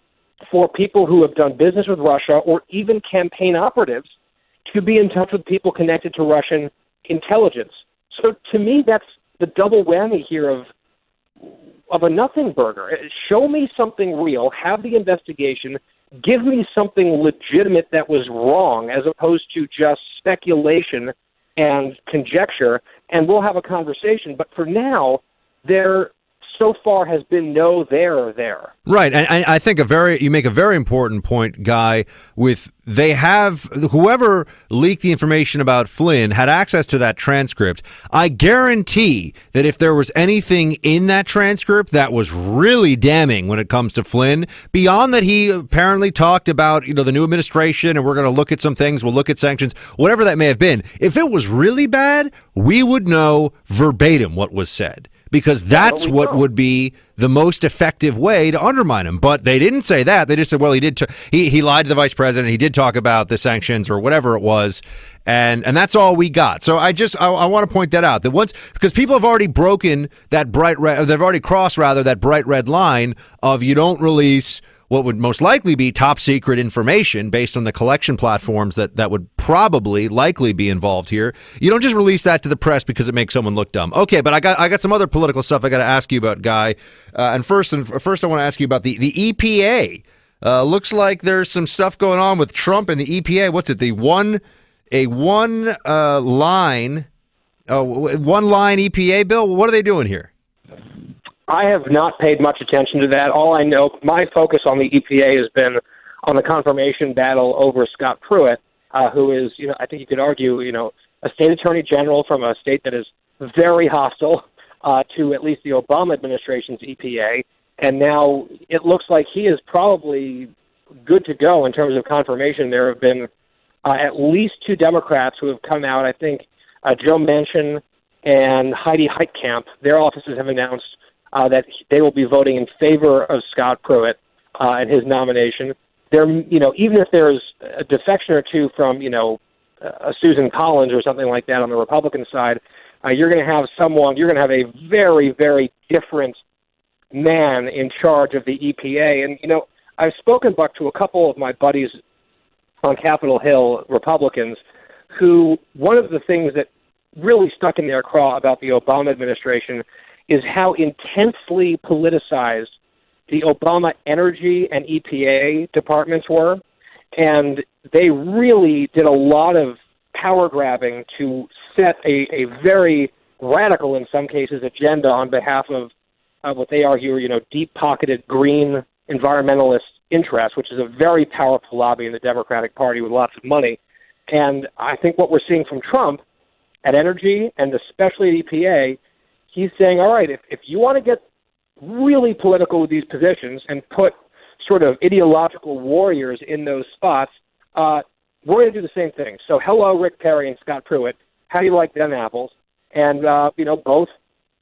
for people who have done business with Russia or even campaign operatives to be in touch with people connected to Russian intelligence. So to me, that's the double whammy here of a nothing burger. Show me something real, have the investigation, give me something legitimate that was wrong as opposed to just speculation and conjecture, and we'll have a conversation. But for now, there so far has been no there. Right, and I think you make a very important point, Guy, with whoever leaked the information about Flynn had access to that transcript. I guarantee that if there was anything in that transcript that was really damning when it comes to Flynn, beyond that he apparently talked about, the new administration and we're going to look at some things, we'll look at sanctions, whatever that may have been, if it was really bad, we would know verbatim what was said. Because that's what would be the most effective way to undermine him. But they didn't say that. They just said, well, he did. He lied to the vice president. He did talk about the sanctions or whatever it was, and that's all we got. So I want to point that out. That because people have already broken that they've already crossed that bright red line of you don't release what would most likely be top secret information based on the collection platforms that would likely be involved here. You don't just release that to the press because it makes someone look dumb. Okay, but I got some other political stuff I got to ask you about, Guy. And first I want to ask you about the EPA. Looks like there's some stuff going on with Trump and the EPA. What's it? One line EPA bill. What are they doing here? I have not paid much attention to that. All I know, my focus on the EPA has been on the confirmation battle over Scott Pruitt, who is, I think you could argue, a state attorney general from a state that is very hostile to at least the Obama administration's EPA. And now it looks like he is probably good to go in terms of confirmation. There have been at least 2 Democrats who have come out. I think Joe Manchin and Heidi Heitkamp, their offices have announced that they will be voting in favor of Scott Pruitt and his nomination. There, even if there's a defection or two from, a Susan Collins or something like that on the Republican side, you're going to have a very, very different man in charge of the EPA. And, I've spoken, Buck, to a couple of my buddies on Capitol Hill, Republicans, who one of the things that really stuck in their craw about the Obama administration is how intensely politicized the Obama energy and EPA departments were. And they really did a lot of power grabbing to set a very radical, in some cases, agenda on behalf of what they argue are, deep-pocketed green environmentalist interests, which is a very powerful lobby in the Democratic Party with lots of money. And I think what we're seeing from Trump at energy and especially at EPA, he's saying, all right, if you want to get really political with these positions and put sort of ideological warriors in those spots, we're going to do the same thing. So hello, Rick Perry and Scott Pruitt. How do you like them apples? And,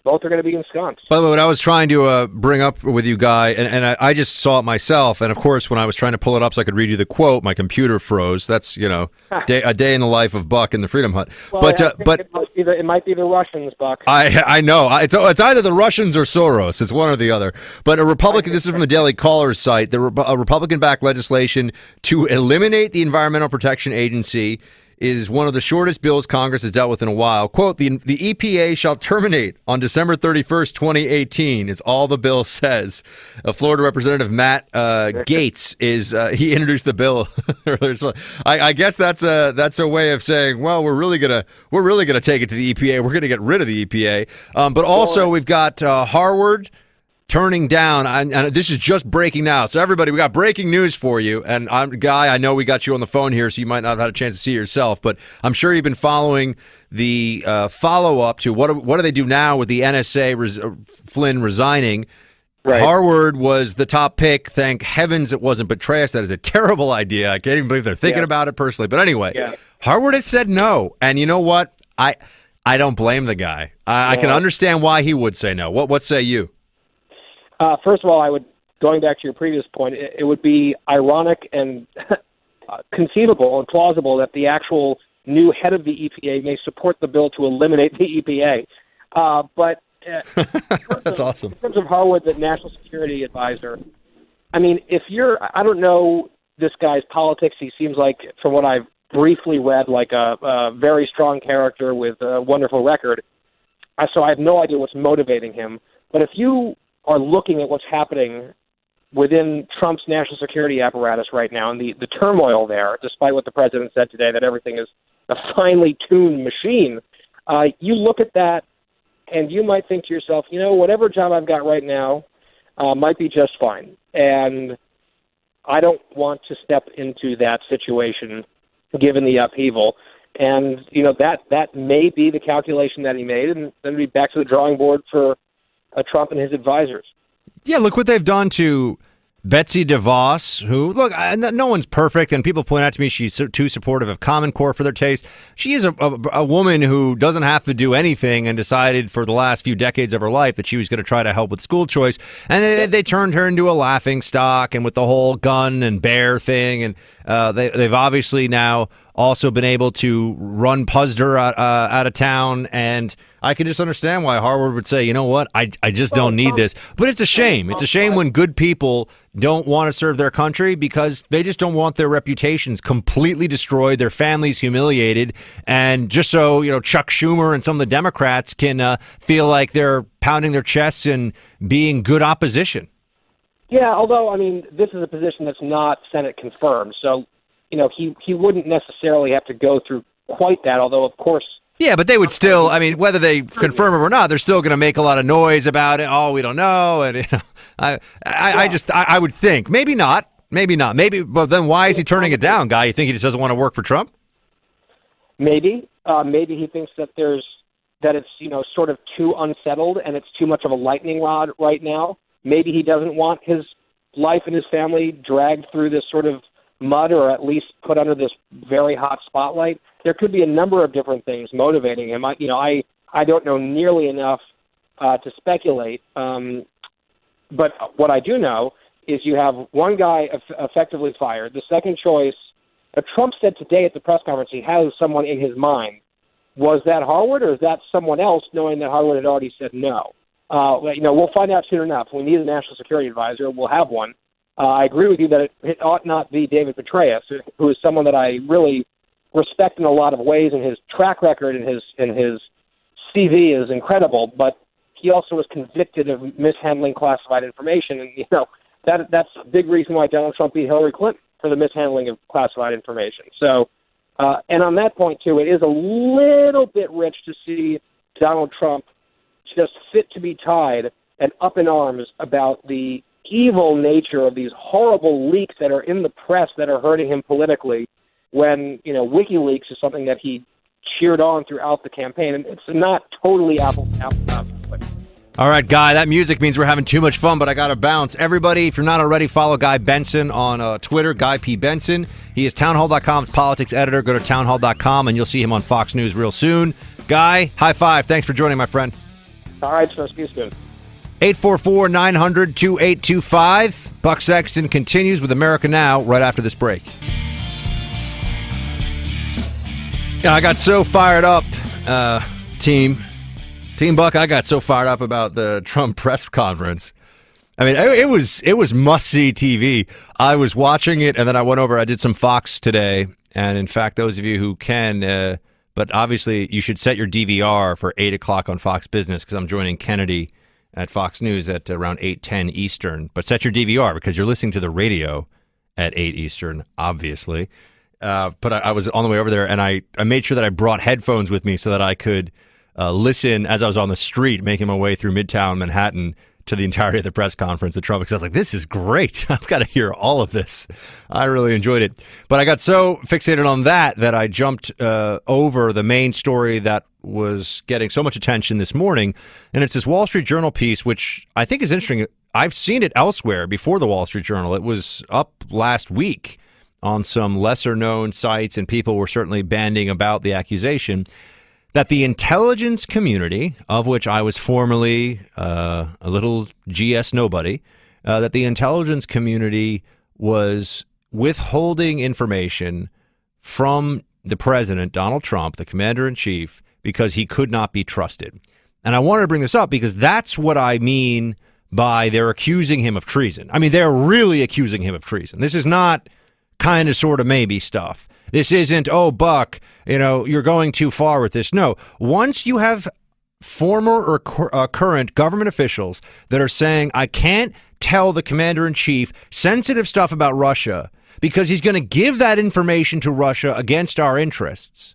both are going to be ensconced. By the way, what I was trying to bring up with you, Guy, and I just saw it myself, and of course, when I was trying to pull it up so I could read you the quote, my computer froze. That's, a day in the life of Buck in the Freedom Hut. Well, but it might be the Russians, Buck. I know. It's either the Russians or Soros. It's one or the other. But a Republican, this is from the Daily Caller's site, a Republican-backed legislation to eliminate the Environmental Protection Agency is one of the shortest bills Congress has dealt with in a while. Quote, the EPA shall terminate on December 31st, 2018 is all the bill says. Florida Representative Matt Gaetz he introduced the bill earlier. So I guess that's a way of saying, well, we're really gonna take it to the EPA. We're gonna get rid of the EPA. But also we've got Harvard turning down, and this is just breaking now. So everybody, we got breaking news for you. And Guy, I know we got you on the phone here, so you might not have had a chance to see it yourself, but I'm sure you've been following the follow-up to what do they do now with the NSA Flynn resigning. Right. Harvard was the top pick. Thank heavens it wasn't Petraeus. That is a terrible idea. I can't even believe they're thinking about it personally. But anyway, Harvard has said no. And you know what? I don't blame the guy. I can understand why he would say no. What say you? First of all, going back to your previous point, it would be ironic and conceivable and plausible that the actual new head of the EPA may support the bill to eliminate the EPA. But that's awesome. In terms of Harwood, the national security advisor, I mean, I don't know this guy's politics. He seems like, from what I've briefly read, like a very strong character with a wonderful record. So I have no idea what's motivating him. But if you are looking at what's happening within Trump's national security apparatus right now and the turmoil there, despite what the president said today, that everything is a finely tuned machine, you look at that and you might think to yourself, whatever job I've got right now might be just fine. And I don't want to step into that situation given the upheaval. And, that may be the calculation that he made, and then be back to the drawing board for Trump and his advisors. Yeah, look what they've done to Betsy DeVos, who, look, no one's perfect, and people point out to me she's too supportive of Common Core for their taste. She is a woman who doesn't have to do anything and decided for the last few decades of her life that she was going to try to help with school choice. And they turned her into a laughing stock, and with the whole gun and bear thing, and they've obviously now also been able to run Puzder out of town, and I can just understand why Harvard would say, you know what, I just don't need this. But it's a shame. It's a shame when good people don't want to serve their country because they just don't want their reputations completely destroyed, their families humiliated, and just so, Chuck Schumer and some of the Democrats can feel like they're pounding their chests and being good opposition. Yeah, although, I mean, this is a position that's not Senate confirmed, so, he wouldn't necessarily have to go through quite that, although, of course, yeah, but they would still, I mean, whether they confirm it or not, they're still going to make a lot of noise about it. Oh, we don't know. And I would think maybe not. But then why is he turning it down, Guy? You think he just doesn't want to work for Trump? Maybe he thinks that it's sort of too unsettled and it's too much of a lightning rod right now. Maybe he doesn't want his life and his family dragged through this sort of mud, or at least put under this very hot spotlight? There could be a number of different things motivating him. I don't know nearly enough to speculate. But what I do know is you have one guy effectively fired. The second choice, Trump said today at the press conference he has someone in his mind. Was that Harwood, or is that someone else, knowing that Harwood had already said no? We'll find out soon enough. We need a national security advisor. We'll have one. I agree with you that it ought not be David Petraeus, who is someone that I really respect in a lot of ways, and his track record and his CV is incredible. But he also was convicted of mishandling classified information, and that's a big reason why Donald Trump beat Hillary Clinton, for the mishandling of classified information. So, and on that point too, it is a little bit rich to see Donald Trump just fit to be tied and up in arms about the evil nature of these horrible leaks that are in the press that are hurting him politically, when WikiLeaks is something that he cheered on throughout the campaign, and it's not totally apples to apples. All right, Guy, that music means we're having too much fun, but I got to bounce. Everybody, if you're not already, follow Guy Benson on Twitter, Guy P. Benson. He is townhall.com's politics editor. Go to townhall.com, and you'll see him on Fox News real soon. Guy, high five. Thanks for joining, my friend. All right, so see you soon. 844-900-2825. Buck Sexton continues with America Now right after this break. Yeah, I got so fired up, Team Buck, I got so fired up about the Trump press conference. I mean, it was must-see TV. I was watching it, and then I went over, I did some Fox today, and in fact, those of you who can, but obviously you should set your DVR for 8 o'clock on Fox Business, because I'm joining Kennedy at Fox News at around 8:10 Eastern. But set your DVR, because you're listening to the radio at 8 Eastern, obviously. But I was on the way over there, and I made sure that I brought headphones with me so that I could listen as I was on the street making my way through Midtown Manhattan to the entirety of the press conference at Trump, because I was like, this is great. I've got to hear all of this. I really enjoyed it. But I got so fixated on that I jumped over the main story that was getting so much attention this morning, and it's this Wall Street Journal piece, which I think is interesting. I've seen it elsewhere before the Wall Street Journal. It was up last week on some lesser-known sites, and people were certainly banding about the accusation that the intelligence community, of which I was formerly a little GS nobody, that the intelligence community was withholding information from the president, Donald Trump, the commander-in-chief, because he could not be trusted. And I wanted to bring this up because that's what I mean by they're accusing him of treason. I mean, they're really accusing him of treason. This is not kind of, sort of, maybe stuff. This isn't, oh, Buck, you're going too far with this. No, once you have former or current government officials that are saying, I can't tell the commander-in-chief sensitive stuff about Russia because he's going to give that information to Russia against our interests,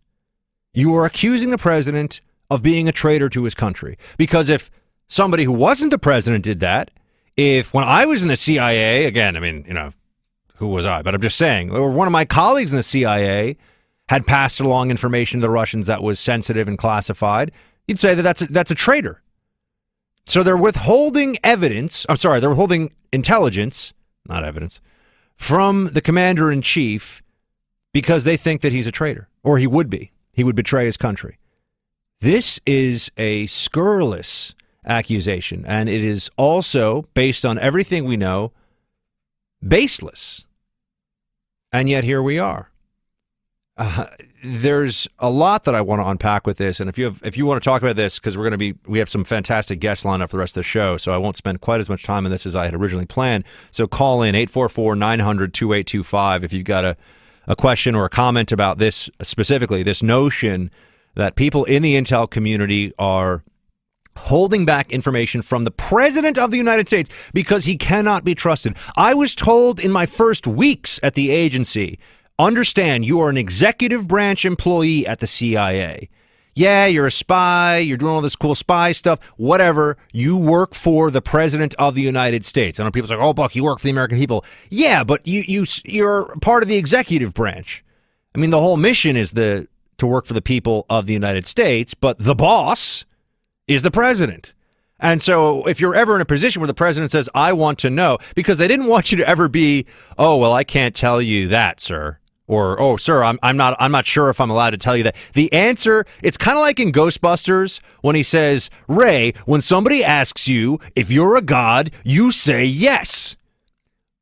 you are accusing the president of being a traitor to his country. Because if somebody who wasn't the president did that, when I was in the CIA, again, I mean, who was I? But I'm just saying, or one of my colleagues in the CIA had passed along information to the Russians that was sensitive and classified, you'd say that that's a traitor. So they're withholding evidence. I'm sorry, they're withholding intelligence, not evidence, from the commander-in-chief because they think that he's a traitor, or he would be. He would betray his country. This is a scurrilous accusation, and it is also, based on everything we know, baseless. And yet here we are. There's a lot that I want to unpack with this, and if you want to talk about this, because we have some fantastic guests lined up for the rest of the show, so I won't spend quite as much time on this as I had originally planned. So call in 844-900-2825 if you've got a question or a comment about this specifically, this notion that people in the intel community are holding back information from the president of the United States because he cannot be trusted. I was told in my first weeks at the agency, understand, you are an executive branch employee at the CIA. Yeah, you're a spy, you're doing all this cool spy stuff, whatever. You work for the president of the United States. I know people say, oh, Buck, you work for the American people. Yeah, but you're part of the executive branch. I mean, the whole mission is to work for the people of the United States, but the boss is the president. And so if you're ever in a position where the president says, I want to know, because they didn't want you to ever be, oh, well, I can't tell you that, sir. Or, oh, sir, I'm not sure if I'm allowed to tell you that. The answer, it's kind of like in Ghostbusters when he says, Ray, when somebody asks you if you're a god, you say yes.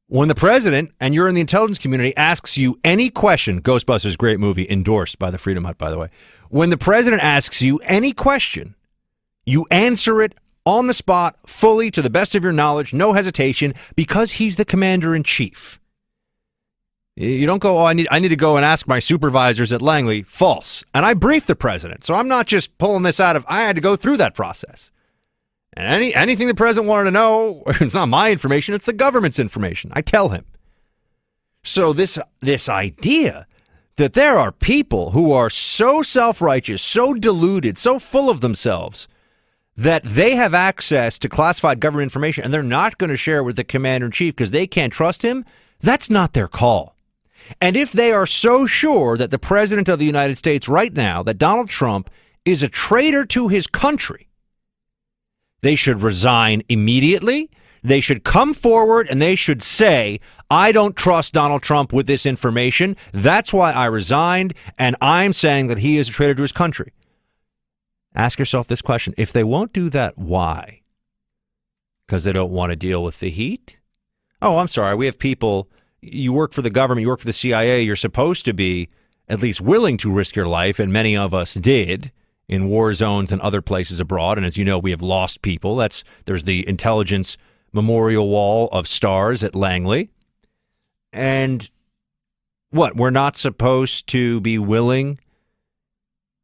When the president, and you're in the intelligence community, asks you any question, Ghostbusters, great movie, endorsed by the Freedom Hut, by the way. When the president asks you any question, you answer it on the spot, fully, to the best of your knowledge, no hesitation, because he's the commander-in-chief. You don't go, oh, I need to go and ask my supervisors at Langley. False. And I briefed the president, so I'm not just pulling this out of, I had to go through that process. And anything the president wanted to know, it's not my information, it's the government's information. I tell him. So this idea that there are people who are so self-righteous, so deluded, so full of themselves, that they have access to classified government information and they're not going to share with the commander-in-chief because they can't trust him, that's not their call. And if they are so sure that the president of the United States right now, that Donald Trump, is a traitor to his country, they should resign immediately. They should come forward and they should say, I don't trust Donald Trump with this information. That's why I resigned, and I'm saying that he is a traitor to his country. Ask yourself this question. If they won't do that, why? Because they don't want to deal with the heat? Oh, I'm sorry. We have people... You work for the government, you work for the CIA, you're supposed to be at least willing to risk your life, and many of us did in war zones and other places abroad. And as you know, we have lost people. There's the Intelligence Memorial Wall of Stars at Langley. And what, we're not supposed to be willing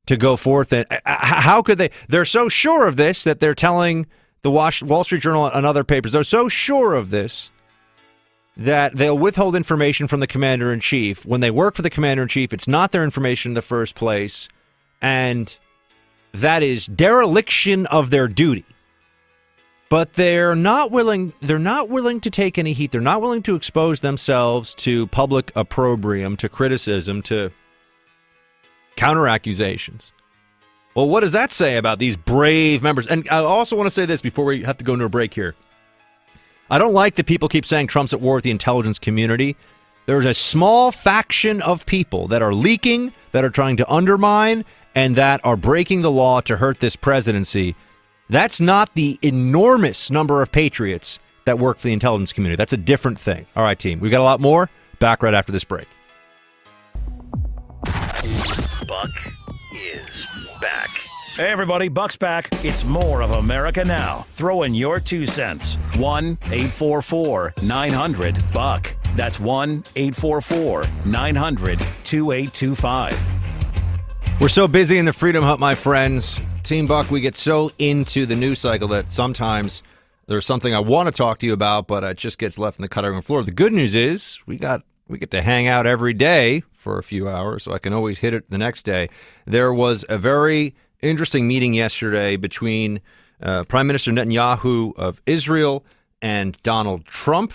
to go forth? And how could they? They're so sure of this that they're telling the Wall Street Journal and other papers, they're so sure of this that they'll withhold information from the commander-in-chief. When they work for the commander-in-chief, it's not their information in the first place, and that is dereliction of their duty. But they're not willing to take any heat. They're not willing to expose themselves to public opprobrium, to criticism, to counter-accusations. Well, what does that say about these brave members? And I also want to say this before we have to go into a break here. I don't like that people keep saying Trump's at war with the intelligence community. There's a small faction of people that are leaking, that are trying to undermine, and that are breaking the law to hurt this presidency. That's not the enormous number of patriots that work for the intelligence community. That's a different thing. All right, team. We've got a lot more. Back right after this break. Buck is back. Hey, everybody, Buck's back. It's more of America Now. Throw in your 2 cents. 1-844-900-BUCK. That's 1-844-900-2825. We're so busy in the Freedom Hut, my friends. Team Buck, we get so into the news cycle that sometimes there's something I want to talk to you about, but it just gets left in the cutting room floor. The good news is we get to hang out every day for a few hours, so I can always hit it the next day. There was a very interesting meeting yesterday between Prime Minister Netanyahu of Israel and Donald Trump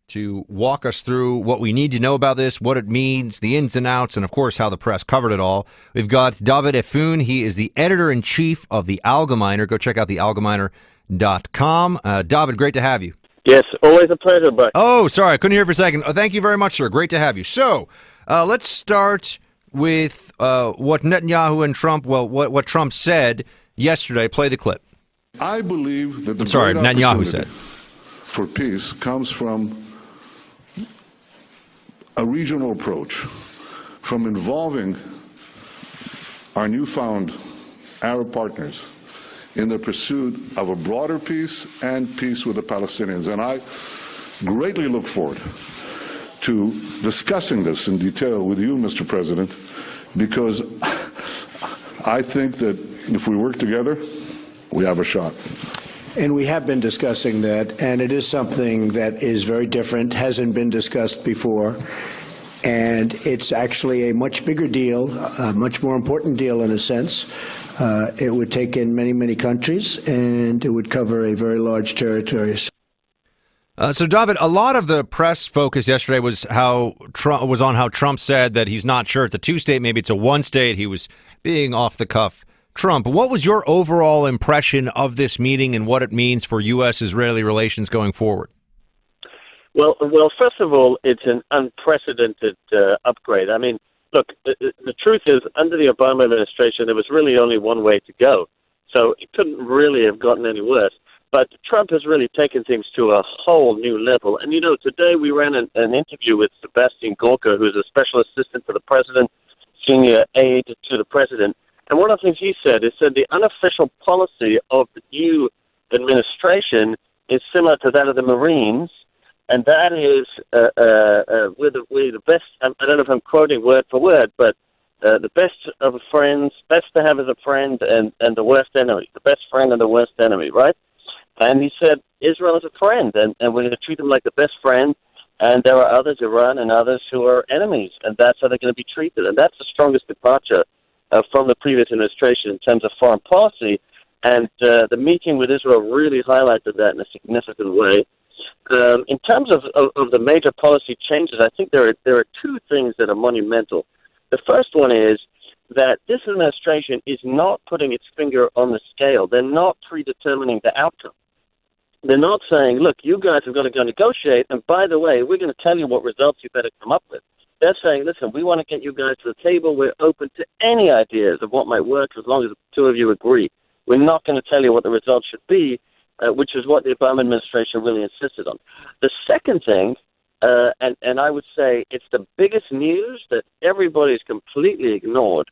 to walk us through what we need to know about this, what it means, the ins and outs, and, of course, how the press covered it all. We've got David Efun. He is the editor-in-chief of the Allgemeiner. Go check out the Allgemeiner.com. David, great to have you. Yes, always a pleasure, Buck. Oh, sorry, I couldn't hear you for a second. Oh, thank you very much, sir. Great to have you. So, let's start with what Netanyahu and Trump, what Trump said yesterday. Play the clip. I believe that the Netanyahu said for peace comes from a regional approach, from involving our newfound Arab partners in the pursuit of a broader peace and peace with the Palestinians. And I greatly look forward to discussing this in detail with you, Mr. President, because I think that if we work together, we have a shot. And we have been discussing that, and it is something that is very different, hasn't been discussed before, and it's actually a much bigger deal, a much more important deal in a sense. It would take in many, many countries, and it would cover a very large territory. So, David, a lot of the press focus yesterday was on how Trump said that he's not sure it's a two-state, maybe it's a one-state. He was being off the cuff Trump. What was your overall impression of this meeting and what it means for U.S.-Israeli relations going forward? Well, first of all, it's an unprecedented upgrade. I mean, look, the truth is, under the Obama administration, there was really only one way to go. So it couldn't really have gotten any worse. But Trump has really taken things to a whole new level. And, today we ran an interview with Sebastian Gorka, who's a special assistant to the president, senior aide to the president. And one of the things he said the unofficial policy of the new administration is similar to that of the Marines. And that is, we're the best, I don't know if I'm quoting word for word, but the best of friends, best to have as a friend and the worst enemy, the best friend and the worst enemy, right? And he said, Israel is a friend, and we're going to treat them like the best friend, and there are others, Iran and others, who are enemies, and that's how they're going to be treated. And that's the strongest departure from the previous administration in terms of foreign policy, and the meeting with Israel really highlighted that in a significant way. In terms of the major policy changes, I think there are two things that are monumental. The first one is that this administration is not putting its finger on the scale. They're not predetermining the outcome. They're not saying, look, you guys have got to go negotiate, and by the way, we're going to tell you what results you better come up with. They're saying, listen, we want to get you guys to the table. We're open to any ideas of what might work as long as the two of you agree. We're not going to tell you what the results should be, which is what the Obama administration really insisted on. The second thing, and I would say it's the biggest news that everybody's completely ignored,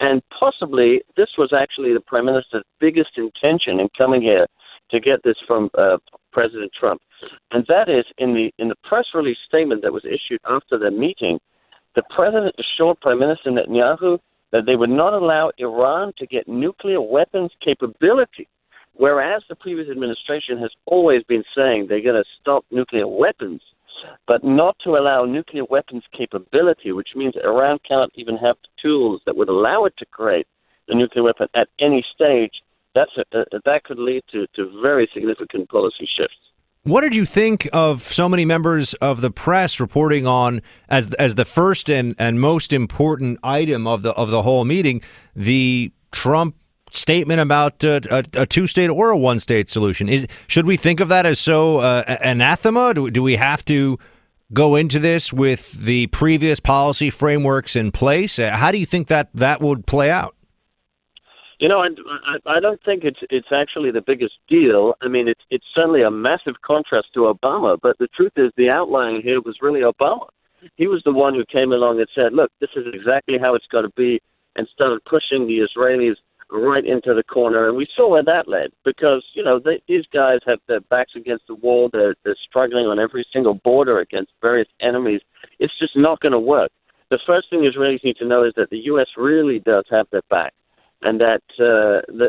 and possibly this was actually the Prime Minister's biggest intention in coming here to get this from President Trump. And that is, in the press release statement that was issued after the meeting, the President assured Prime Minister Netanyahu that they would not allow Iran to get nuclear weapons capability, whereas the previous administration has always been saying they're going to stop nuclear weapons, but not to allow nuclear weapons capability, which means Iran cannot even have the tools that would allow it to create a nuclear weapon at any stage. That could lead to very significant policy shifts. What did you think of so many members of the press reporting on as the first and most important item of the whole meeting, the Trump statement about a two-state or a one-state solution? Should we think of that as so anathema? Do we have to go into this with the previous policy frameworks in place? How do you think that would play out? I don't think it's actually the biggest deal. I mean, it's certainly a massive contrast to Obama, but the truth is the outline here was really Obama. He was the one who came along and said, look, this is exactly how it's got to be, and started pushing the Israelis right into the corner. And we saw where that led, because, these guys have their backs against the wall. They're struggling on every single border against various enemies. It's just not going to work. The first thing Israelis need to know is that the U.S. really does have their back, and that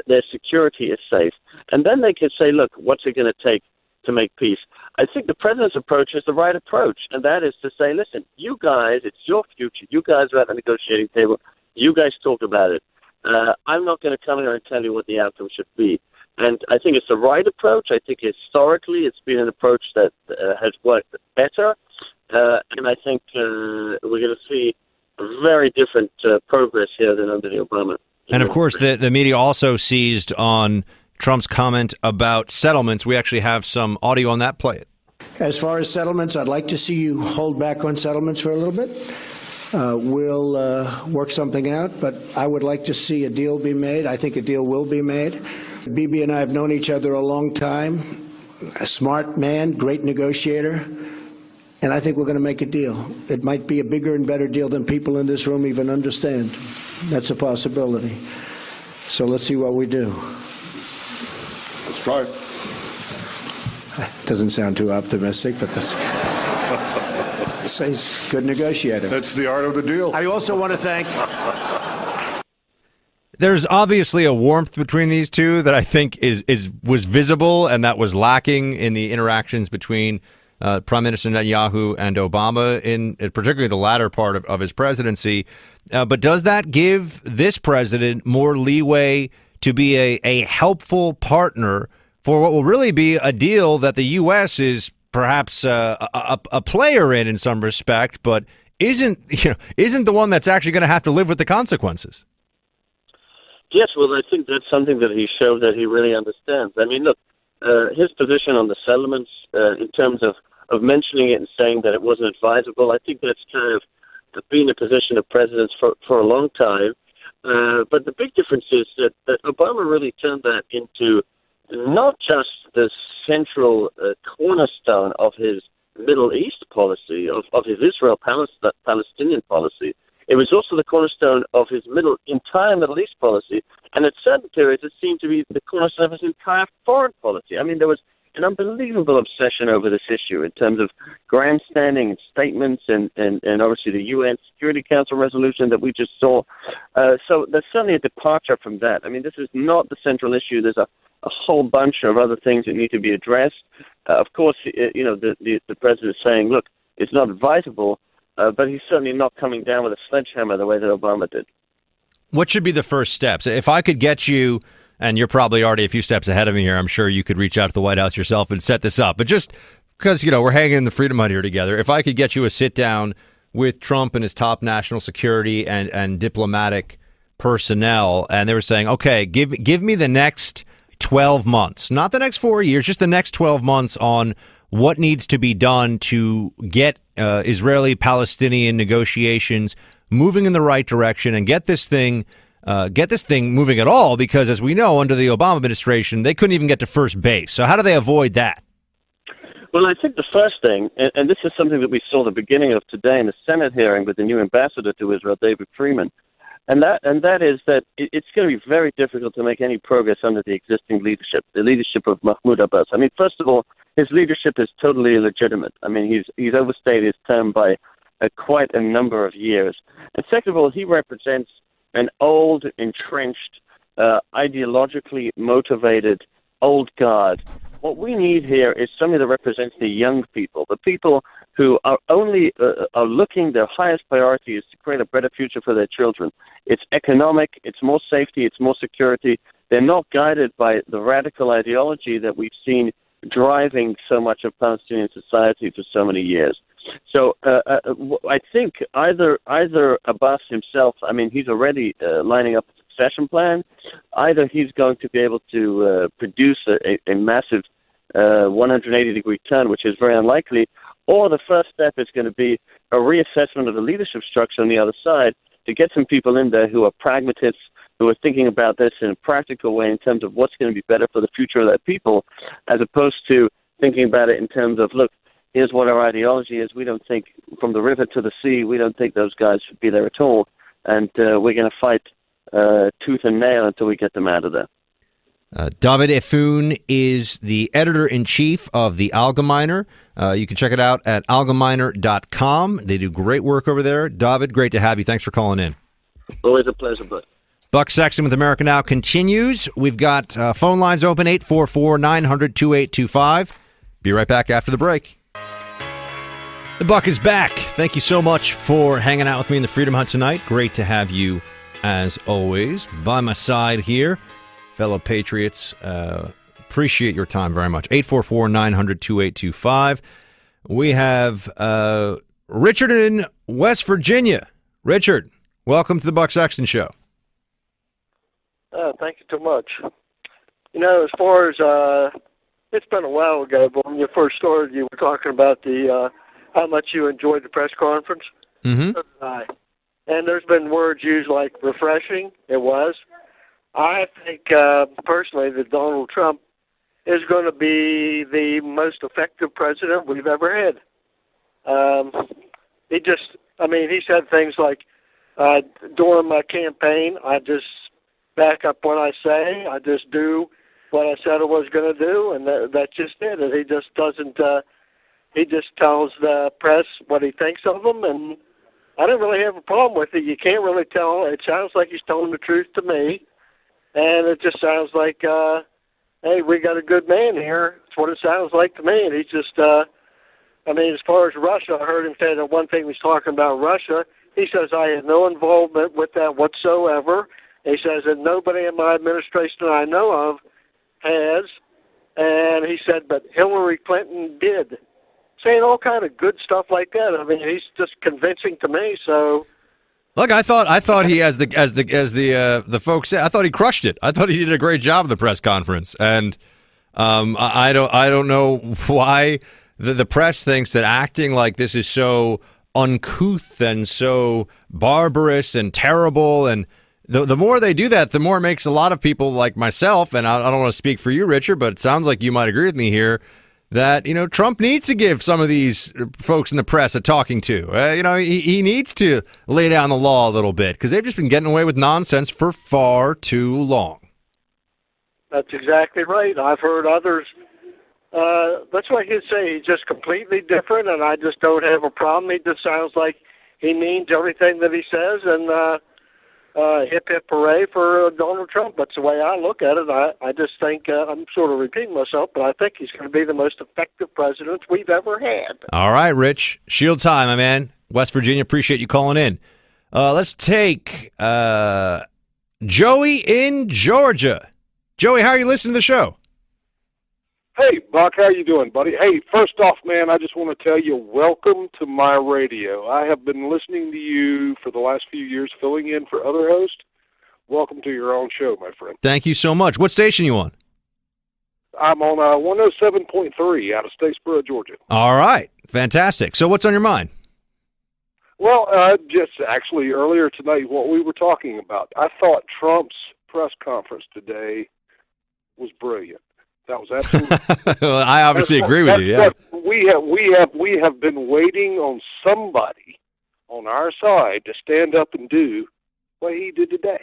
their security is safe. And then they could say, look, what's it going to take to make peace? I think the president's approach is the right approach, and that is to say, listen, you guys, it's your future. You guys are at the negotiating table. You guys talk about it. I'm not going to come here and tell you what the outcome should be. And I think it's the right approach. I think historically it's been an approach that has worked better. And I think we're going to see very different progress here than under the Obama. And of course, the media also seized on Trump's comment about settlements. We actually have some audio on that. Play it. As far as settlements, I'd like to see you hold back on settlements for a little bit. We'll work something out, but I would like to see a deal be made. I think a deal will be made. Bibi and I have known each other a long time. A smart man, great negotiator. And I think we're going to make a deal. It might be a bigger and better deal than people in this room even understand. That's a possibility. So let's see what we do. Let's try it. Doesn't sound too optimistic, but that's he's a good negotiator. That's the art of the deal. I also want to thank... There's obviously a warmth between these two that I think was visible, and that was lacking in the interactions between Prime Minister Netanyahu and Obama, in particularly the latter part of his presidency. But does that give this president more leeway to be a helpful partner for what will really be a deal that the U.S. is perhaps a player in some respect, but isn't the one that's actually going to have to live with the consequences? Yes, well, I think that's something that he showed that he really understands. I mean, look, his position on the settlements in terms of mentioning it and saying that it wasn't advisable, I think that's kind of been a position of presidents for a long time. But the big difference is that Obama really turned that into not just the central cornerstone of his Middle East policy, of his Israel-Palestinian policy. It was also the cornerstone of his entire Middle East policy, and at certain periods it seemed to be the cornerstone of his entire foreign policy. I mean, there was an unbelievable obsession over this issue in terms of grandstanding and statements and obviously the UN Security Council resolution that we just saw. So there's certainly a departure from that. I mean, this is not the central issue. There's a whole bunch of other things that need to be addressed. Of course, the president is saying, look, it's not advisable, but he's certainly not coming down with a sledgehammer the way that Obama did. What should be the first steps? If I could get you, and you're probably already a few steps ahead of me here, I'm sure you could reach out to the White House yourself and set this up. But just because, we're hanging in the Freedom Hut here together, if I could get you a sit down with Trump and his top national security and diplomatic personnel, and they were saying, okay, give me the next 12 months, not the next 4 years, just the next 12 months on what needs to be done to get Israeli-Palestinian negotiations moving in the right direction and get this thing moving at all, because as we know, under the Obama administration, they couldn't even get to first base. So how do they avoid that? Well, I think the first thing, and this is something that we saw the beginning of today in the Senate hearing with the new ambassador to Israel, David Freeman, and that is that it's going to be very difficult to make any progress under the existing leadership, the leadership of Mahmoud Abbas. I mean, first of all, his leadership is totally illegitimate. I mean, he's overstayed his term by quite a number of years. And second of all, he represents an old, entrenched, ideologically motivated old guard. What we need here is somebody that represents the young people, the people who are only are looking, their highest priority is to create a better future for their children. It's economic, it's more safety, it's more security. They're not guided by the radical ideology that we've seen driving so much of Palestinian society for so many years. So I think either Abbas himself, I mean, he's already lining up a succession plan. Either he's going to be able to produce a massive 180-degree turn, which is very unlikely, or the first step is going to be a reassessment of the leadership structure on the other side to get some people in there who are pragmatists, who are thinking about this in a practical way in terms of what's going to be better for the future of their people, as opposed to thinking about it in terms of, look, here's what our ideology is. We don't think, from the river to the sea, we don't think those guys should be there at all. And we're going to fight tooth and nail until we get them out of there. David Effoon is the editor-in-chief of the Allgemeiner. You can check it out at allgemeiner.com. They do great work over there. David, great to have you. Thanks for calling in. Always a pleasure, bud. Buck Sexton with America Now continues. We've got phone lines open, 844-900-2825. Be right back after the break. The Buck is back. Thank you so much for hanging out with me in the Freedom Hut tonight. Great to have you, as always, by my side here. Fellow Patriots, appreciate your time very much. 844-900-2825. We have Richard in West Virginia. Richard, welcome to the Buck Sexton Show. Thank you so much. As far as, it's been a while ago, but when you first started, you were talking about how much you enjoyed the press conference. Mm-hmm. And there's been words used like refreshing. It was. I think, personally, that Donald Trump is going to be the most effective president we've ever had. He said things like, during my campaign, I just back up what I say. I just do what I said I was going to do, and that's just it. And he just doesn't, he just tells the press what he thinks of them, and I don't really have a problem with it. You can't really tell. It sounds like he's telling the truth to me, and it just sounds like, hey, we got a good man here. That's what it sounds like to me, and he's just, as far as Russia, I heard him say that one thing he was talking about Russia. He says, I had no involvement with that whatsoever. He says that nobody in my administration that I know of has. And he said, but Hillary Clinton did. Saying all kind of good stuff like that. I mean, he's just convincing to me. So, Look, I thought he, as the folks said, I thought he crushed it. I thought he did a great job of the press conference, and I don't know why the press thinks that acting like this is so uncouth and so barbarous and terrible, and the more they do that, the more it makes a lot of people like myself, and I don't want to speak for you, Richard, but it sounds like you might agree with me here, that, Trump needs to give some of these folks in the press a talking to. He needs to lay down the law a little bit, because they've just been getting away with nonsense for far too long. That's exactly right. I've heard others. That's what he'd say. He's just completely different, and I just don't have a problem. He just sounds like he means everything that he says, and hip, hip, hooray for Donald Trump. That's the way I look at it. I just think, I'm sort of repeating myself, but I think he's going to be the most effective president we've ever had. All right, Rich. Shield time, my man. West Virginia, appreciate you calling in. Let's take Joey in Georgia. Joey, how are you listening to the show? Hey, Buck, how you doing, buddy? Hey, first off, man, I just want to tell you, welcome to my radio. I have been listening to you for the last few years, filling in for other hosts. Welcome to your own show, my friend. Thank you so much. What station you on? I'm on 107.3 out of Statesboro, Georgia. All right. Fantastic. So what's on your mind? Well, just actually earlier tonight, what we were talking about, I thought Trump's press conference today was brilliant. That was absolutely. I obviously agree with you. Yeah, we have been waiting on somebody on our side to stand up and do what he did today.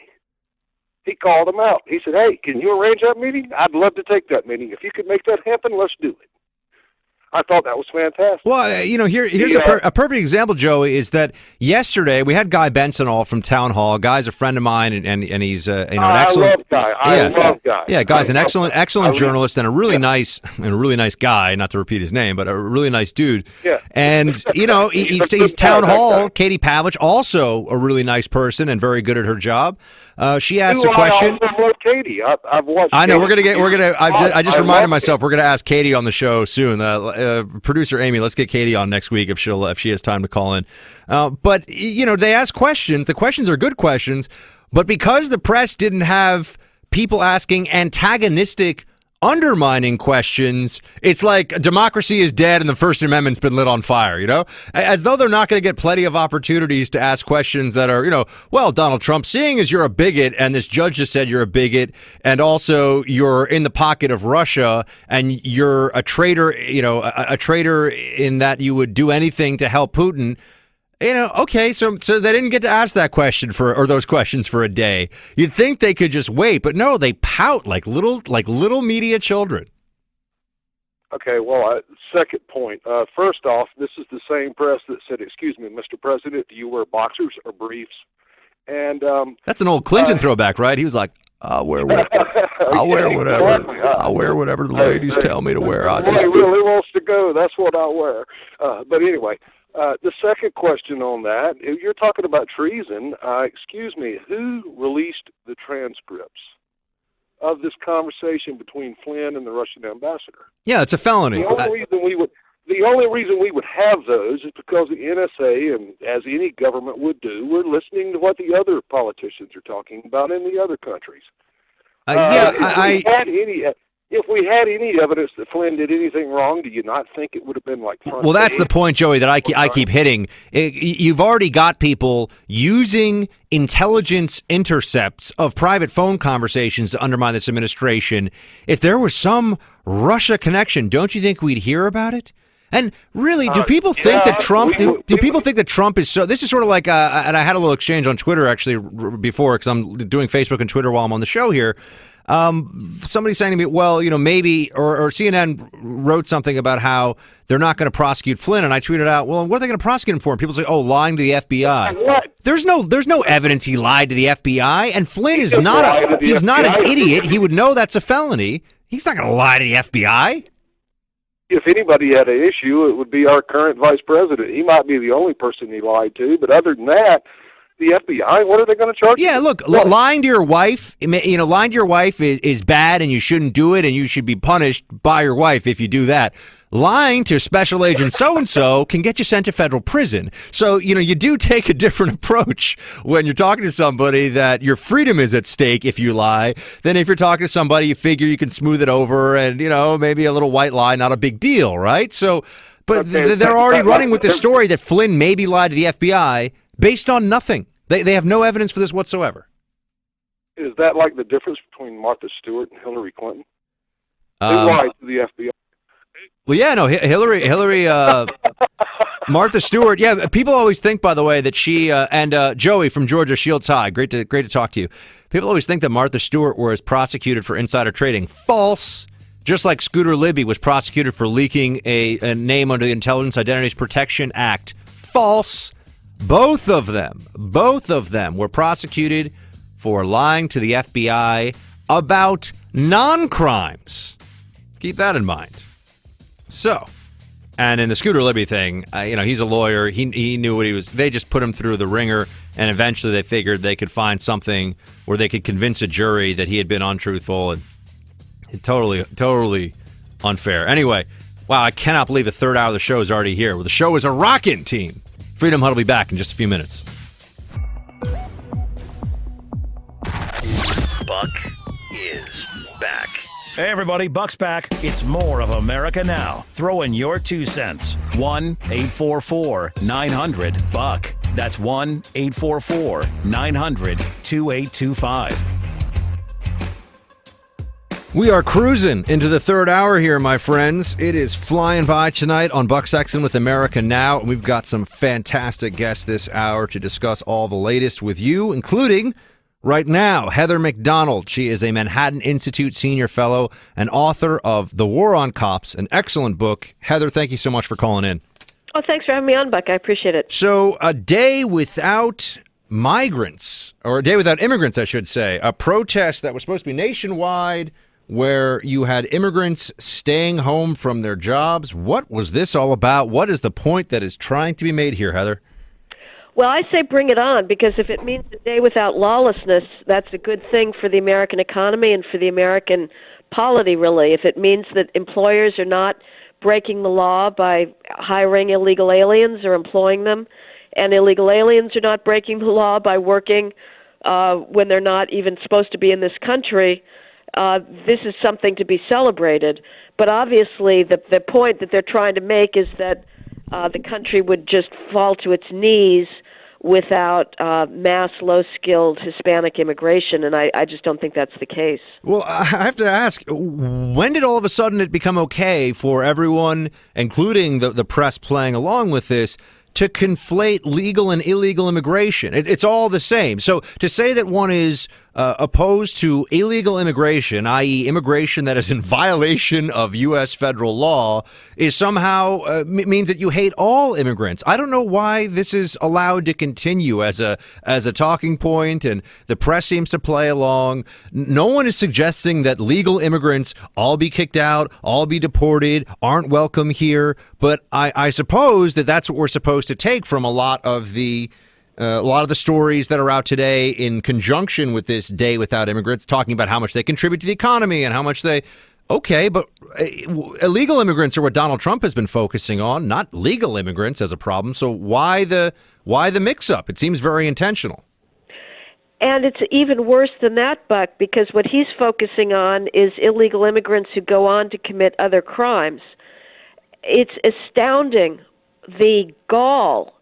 He called them out. He said, "Hey, can you arrange that meeting? I'd love to take that meeting. If you could make that happen, let's do it." I thought that was fantastic. Well, here's a perfect example, Joey, is that yesterday we had Guy Benson all from Town Hall. Guy's a friend of mine, and he's an excellent. I love Guy. I love Guy. Yeah, Guy's an excellent journalist and a really nice guy. Not to repeat his name, but a really nice dude. Yeah. And he's Town Hall. Katie Pavlich, also a really nice person and very good at her job. She asked a question. I also love Katie. I've watched. I know I just reminded myself we're gonna ask Katie on the show soon. Producer Amy, let's get Katie on next week if she has time to call in. But they ask questions. The questions are good questions, but because the press didn't have people asking antagonistic, undermining questions, it's like democracy is dead and the First Amendment's been lit on fire, as though they're not going to get plenty of opportunities to ask questions that are, well, Donald Trump, seeing as you're a bigot and this judge just said you're a bigot and also you're in the pocket of Russia and you're a traitor, a traitor in that you would do anything to help Putin. Okay, so they didn't get to ask that question or those questions for a day. You'd think they could just wait, but no, they pout like little media children. Okay, well, second point. First off, this is the same press that said, "Excuse me, Mr. President, do you wear boxers or briefs?" And that's an old Clinton throwback, right? He was like, "I'll wear whatever. I'll wear whatever. I'll wear whatever the ladies tell me to wear." He really wants to go. That's what I'll wear. But anyway. The second question on that, if you're talking about treason, excuse me, who released the transcripts of this conversation between Flynn and the Russian ambassador? Yeah, it's a felony. The only reason we would have those is because the NSA, and as any government would do, we're listening to what the other politicians are talking about in the other countries. If we had any evidence that Flynn did anything wrong, do you not think it would have been like front Well, that's page? the point, Joey, that I keep hitting. You've already got people using intelligence intercepts of private phone conversations to undermine this administration. If there was some Russia connection, don't you think we'd hear about it? And really, do people think that Trump? Do people think that Trump is so? This is sort of like, and I had a little exchange on Twitter actually before, because I'm doing Facebook and Twitter while I'm on the show here. Somebody saying to me, well, maybe, or CNN wrote something about how they're not going to prosecute Flynn, and I tweeted out, well, what are they going to prosecute him for? And people say, oh, lying to the FBI. What? There's no evidence he lied to the FBI, and Flynn is not an idiot. He would know that's a felony. He's not going to lie to the FBI. If anybody had an issue, it would be our current vice president. He might be the only person he lied to, but other than that, the FBI? What are they going to charge? Yeah, look, lying to your wife, lying to your wife is bad, and you shouldn't do it, and you should be punished by your wife if you do that. Lying to Special Agent so-and-so can get you sent to federal prison. So, you do take a different approach when you're talking to somebody that your freedom is at stake if you lie, than if you're talking to somebody you figure you can smooth it over and, maybe a little white lie, not a big deal, right? So, but they're already running with the story that Flynn maybe lied to the FBI based on nothing. They have no evidence for this whatsoever. Is that like the difference between Martha Stewart and Hillary Clinton? They lied to the FBI. Well, yeah, no, Hillary, Martha Stewart. Yeah, people always think, by the way, that she and Joey from Georgia Shields High. Great to talk to you. People always think that Martha Stewart was prosecuted for insider trading. False. Just like Scooter Libby was prosecuted for leaking a name under the Intelligence Identities Protection Act. False. Both of them were prosecuted for lying to the FBI about non-crimes. Keep that in mind. So, and in the Scooter Libby thing, he's a lawyer. He knew what he was. They just put him through the ringer, and eventually they figured they could find something where they could convince a jury that he had been untruthful, and totally unfair. Anyway, wow, I cannot believe the third hour of the show is already here. Well, the show is a rockin' team. Freedom Huddle will be back in just a few minutes. Buck is back. Hey everybody, Buck's back. It's more of America Now. Throw in your 2 cents. 1-844-900-BUCK. That's 1-844-900-2825. We are cruising into the third hour here, my friends. It is flying by tonight on Buck Sexton with America Now. We've got some fantastic guests this hour to discuss all the latest with you, including right now, Heather McDonald. She is a Manhattan Institute Senior Fellow and author of The War on Cops, an excellent book. Heather, thank you so much for calling in. Oh, thanks for having me on, Buck. I appreciate it. So, a day without migrants, or a day without immigrants, I should say, a protest that was supposed to be nationwide where you had immigrants staying home from their jobs. What was this all about? What is the point that is trying to be made here, Heather? Well, I say bring it on, because if it means a day without lawlessness, that's a good thing for the American economy and for the American polity, really. If it means that employers are not breaking the law by hiring illegal aliens or employing them, and illegal aliens are not breaking the law by working when they're not even supposed to be in this country, this is something to be celebrated. But obviously the point that they're trying to make is that the country would just fall to its knees without mass low-skilled Hispanic immigration, and I just don't think that's the case. Well, I have to ask, when did all of a sudden it become okay for everyone, including the press playing along with this, to conflate legal and illegal immigration? It's all the same. So to say that one is opposed to illegal immigration, i.e. immigration that is in violation of U.S. federal law, is somehow means that you hate all immigrants. I don't know why this is allowed to continue as a talking point, and the press seems to play along. No one is suggesting that legal immigrants all be kicked out, all be deported, aren't welcome here. But I suppose that that's what we're supposed to take from a lot of the stories that are out today in conjunction with this day without immigrants, talking about how much they contribute to the economy and how much they... Okay, but illegal immigrants are what Donald Trump has been focusing on, not legal immigrants as a problem. So why the mix-up? It seems very intentional. And it's even worse than that, Buck, because what he's focusing on is illegal immigrants who go on to commit other crimes. It's astounding, the gall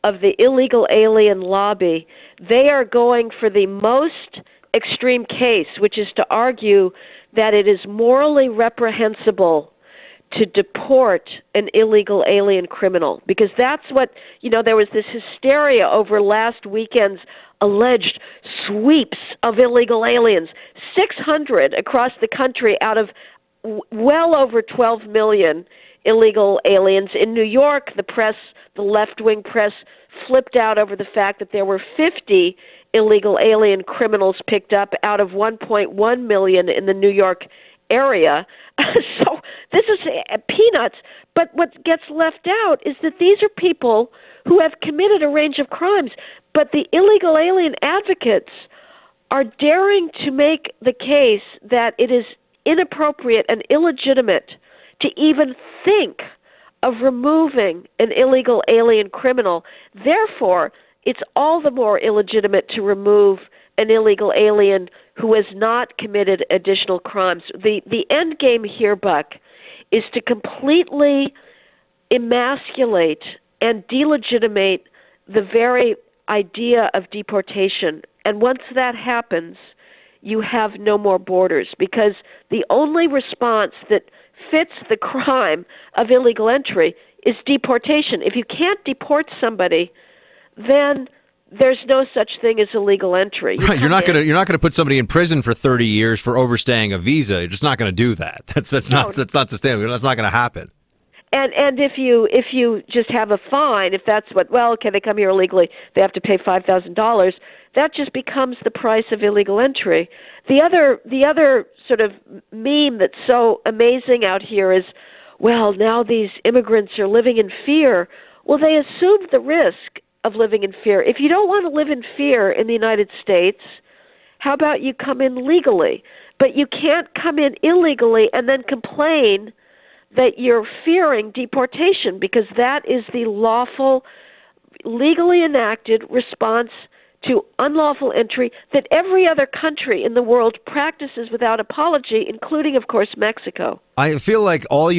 of the illegal alien lobby. They are going for the most extreme case, which is to argue that it is morally reprehensible to deport an illegal alien criminal, because that's what, there was this hysteria over last weekend's alleged sweeps of illegal aliens, 600 across the country out of well over 12 million illegal aliens. In New York, the left-wing press flipped out over the fact that there were 50 illegal alien criminals picked up out of 1.1 million in the New York area. So this is peanuts. But what gets left out is that these are people who have committed a range of crimes. But the illegal alien advocates are daring to make the case that it is inappropriate and illegitimate to even think of removing an illegal alien criminal. Therefore, it's all the more illegitimate to remove an illegal alien who has not committed additional crimes. The end game here, Buck, is to completely emasculate and delegitimate the very idea of deportation. And once that happens, you have no more borders, because the only response that fits the crime of illegal entry is deportation. If you can't deport somebody, then there's no such thing as illegal entry. You're not going to put somebody in prison for 30 years for overstaying a visa. You're just not going to do that. That's not sustainable. That's not going to happen. And if you just have a fine, if that's they come here illegally, they have to pay $5,000. That just becomes the price of illegal entry. The other sort of meme that's so amazing out here is, well, now these immigrants are living in fear. Well, they assumed the risk of living in fear. If you don't want to live in fear in the United States, how about you come in legally? But you can't come in illegally and then complain that you're fearing deportation, because that is the lawful, legally enacted response to unlawful entry that every other country in the world practices without apology, including, of course, Mexico. I feel like all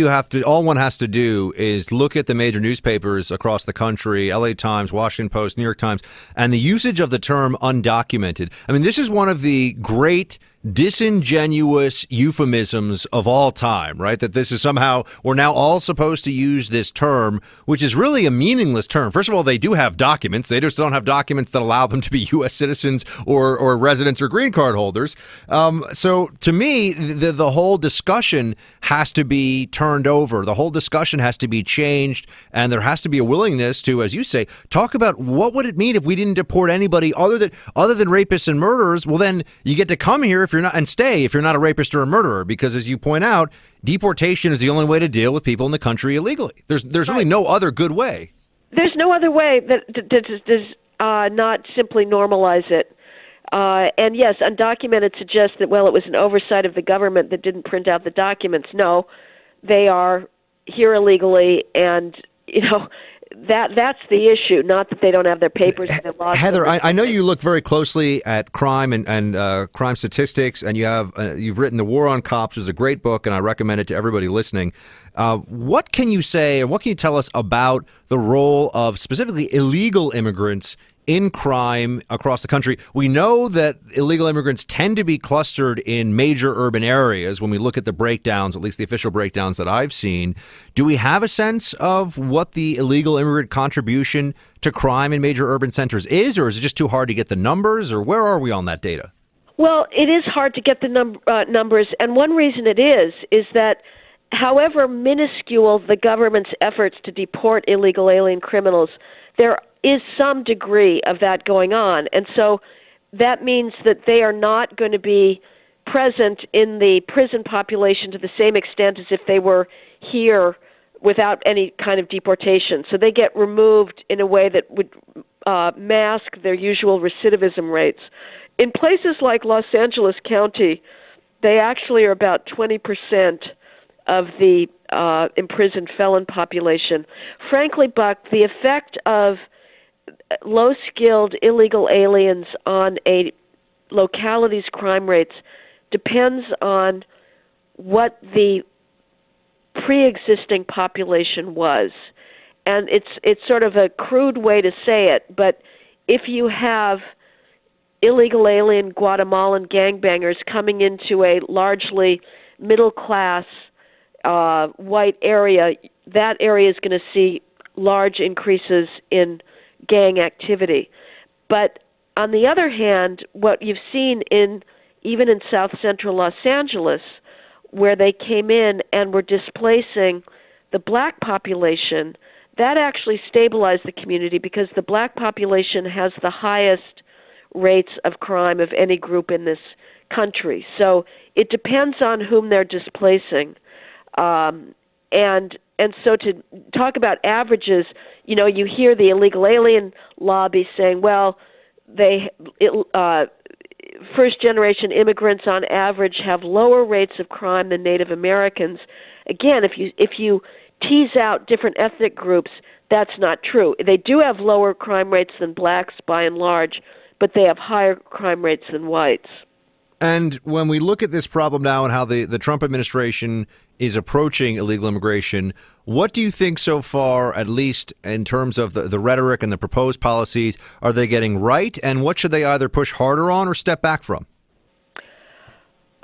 one has to do is look at the major newspapers across the country, LA Times, Washington Post, New York Times, and the usage of the term undocumented. I mean, this is one of the great disingenuous euphemisms of all time, right? That this is somehow, we're now all supposed to use this term, which is really a meaningless term. First of all, they do have documents. They just don't have documents that allow them to be U.S. citizens or residents or green card holders. So to me, the whole discussion has to be turned over. The whole discussion has to be changed, and there has to be a willingness to, as you say, talk about what would it mean if we didn't deport anybody other than rapists and murderers. Well, then you get to come here if you're not, and stay if you're not a rapist or a murderer, because as you point out, deportation is the only way to deal with people in the country illegally. There's really no other good way. There's no other way that does not simply normalize it. And yes, undocumented suggests that, well, it was an oversight of the government that didn't print out the documents. No, they are here illegally, and that's the issue, not that they don't have their papers. Heather, I know you look very closely at crime and crime statistics, and you've written The War on Cops, which is a great book, and I recommend it to everybody listening. What can you say, and what can you tell us about the role of specifically illegal immigrants in crime across the country? We know that illegal immigrants tend to be clustered in major urban areas when we look at the breakdowns, at least the official breakdowns that I've seen. Do we have a sense of what the illegal immigrant contribution to crime in major urban centers is, or is it just too hard to get the numbers, or where are we on that data? Well, it is hard to get the numbers, and one reason it is that however minuscule the government's efforts to deport illegal alien criminals, there is some degree of that going on. And so that means that they are not going to be present in the prison population to the same extent as if they were here without any kind of deportation. So they get removed in a way that would mask their usual recidivism rates. In places like Los Angeles County, they actually are about 20% of the imprisoned felon population. Frankly, Buck, the effect of low-skilled illegal aliens on a locality's crime rates depends on what the pre-existing population was. And it's sort of a crude way to say it, but if you have illegal alien Guatemalan gangbangers coming into a largely middle-class white area, that area is going to see large increases in gang activity. But on the other hand, what you've seen even in South Central Los Angeles, where they came in and were displacing the black population, that actually stabilized the community because the black population has the highest rates of crime of any group in this country. So it depends on whom they're displacing. And so to talk about averages, you know, you hear the illegal alien lobby saying, well, first-generation immigrants on average have lower rates of crime than Native Americans. Again, if you tease out different ethnic groups, that's not true. They do have lower crime rates than blacks by and large, but they have higher crime rates than whites. And when we look at this problem now and how the Trump administration is approaching illegal immigration, what do you think so far, at least in terms of the rhetoric and the proposed policies, are they getting right? And what should they either push harder on or step back from?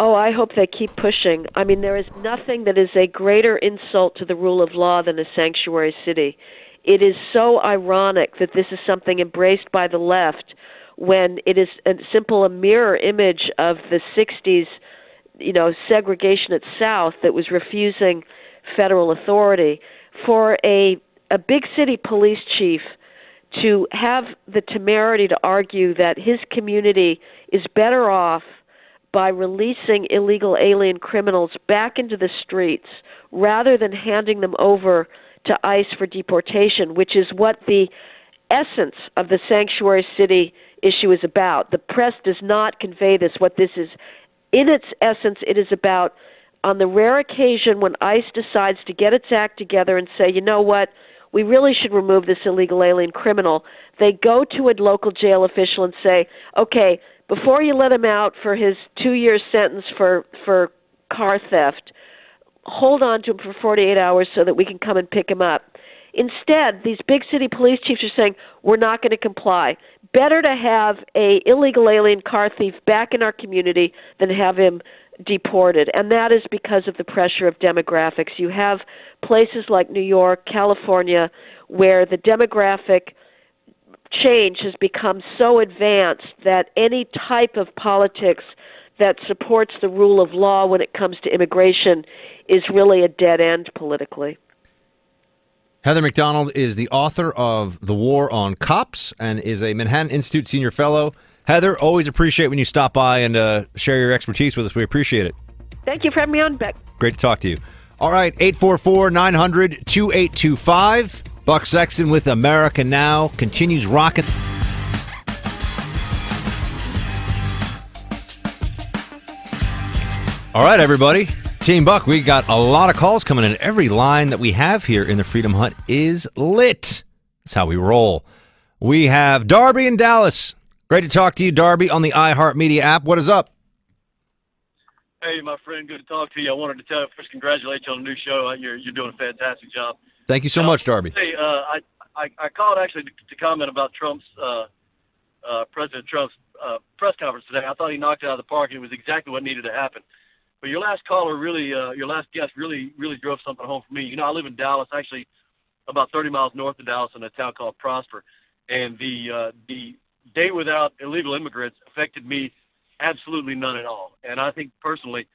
Oh, I hope they keep pushing. I mean, there is nothing that is a greater insult to the rule of law than a sanctuary city. It is so ironic that this is something embraced by the left when it is a mirror image of the 60s, you know, segregation at South that was refusing federal authority. For a big city police chief to have the temerity to argue that his community is better off by releasing illegal alien criminals back into the streets rather than handing them over to ICE for deportation, which is what the essence of the sanctuary city issue is about. The press does not convey this. What this is, in its essence, it is about on the rare occasion when ICE decides to get its act together and say, you know what, we really should remove this illegal alien criminal, they go to a local jail official and say, okay, before you let him out for his 2-year sentence for car theft, hold on to him for 48 hours so that we can come and pick him up. Instead, these big city police chiefs are saying, we're not going to comply. Better to have a illegal alien car thief back in our community than have him deported. And that is because of the pressure of demographics. You have places like New York, California, where the demographic change has become so advanced that any type of politics that supports the rule of law when it comes to immigration is really a dead end politically. Heather McDonald is the author of The War on Cops and is a Manhattan Institute senior fellow. Heather, always appreciate when you stop by and share your expertise with us. We appreciate it. Thank you for having me on, Beck. Great to talk to you. All right, 844-900-2825. Buck Sexton with America Now continues rocking. All right, everybody. Team Buck, we got a lot of calls coming in. Every line that we have here in the Freedom Hut is lit. That's how we roll. We have Darby in Dallas. Great to talk to you, Darby, on the iHeartMedia app. What is up? Hey, my friend, good to talk to you. I wanted to tell you first, congratulate you on the new show. You're doing a fantastic job. Thank you so much, Darby. Hey, I called actually to comment about President Trump's press conference today. I thought he knocked it out of the park, and it was exactly what needed to happen. But your last caller your last guest really drove something home for me. You know, I live in Dallas, actually about 30 miles north of Dallas in a town called Prosper. And the day without illegal immigrants affected me absolutely none at all. And I think personally,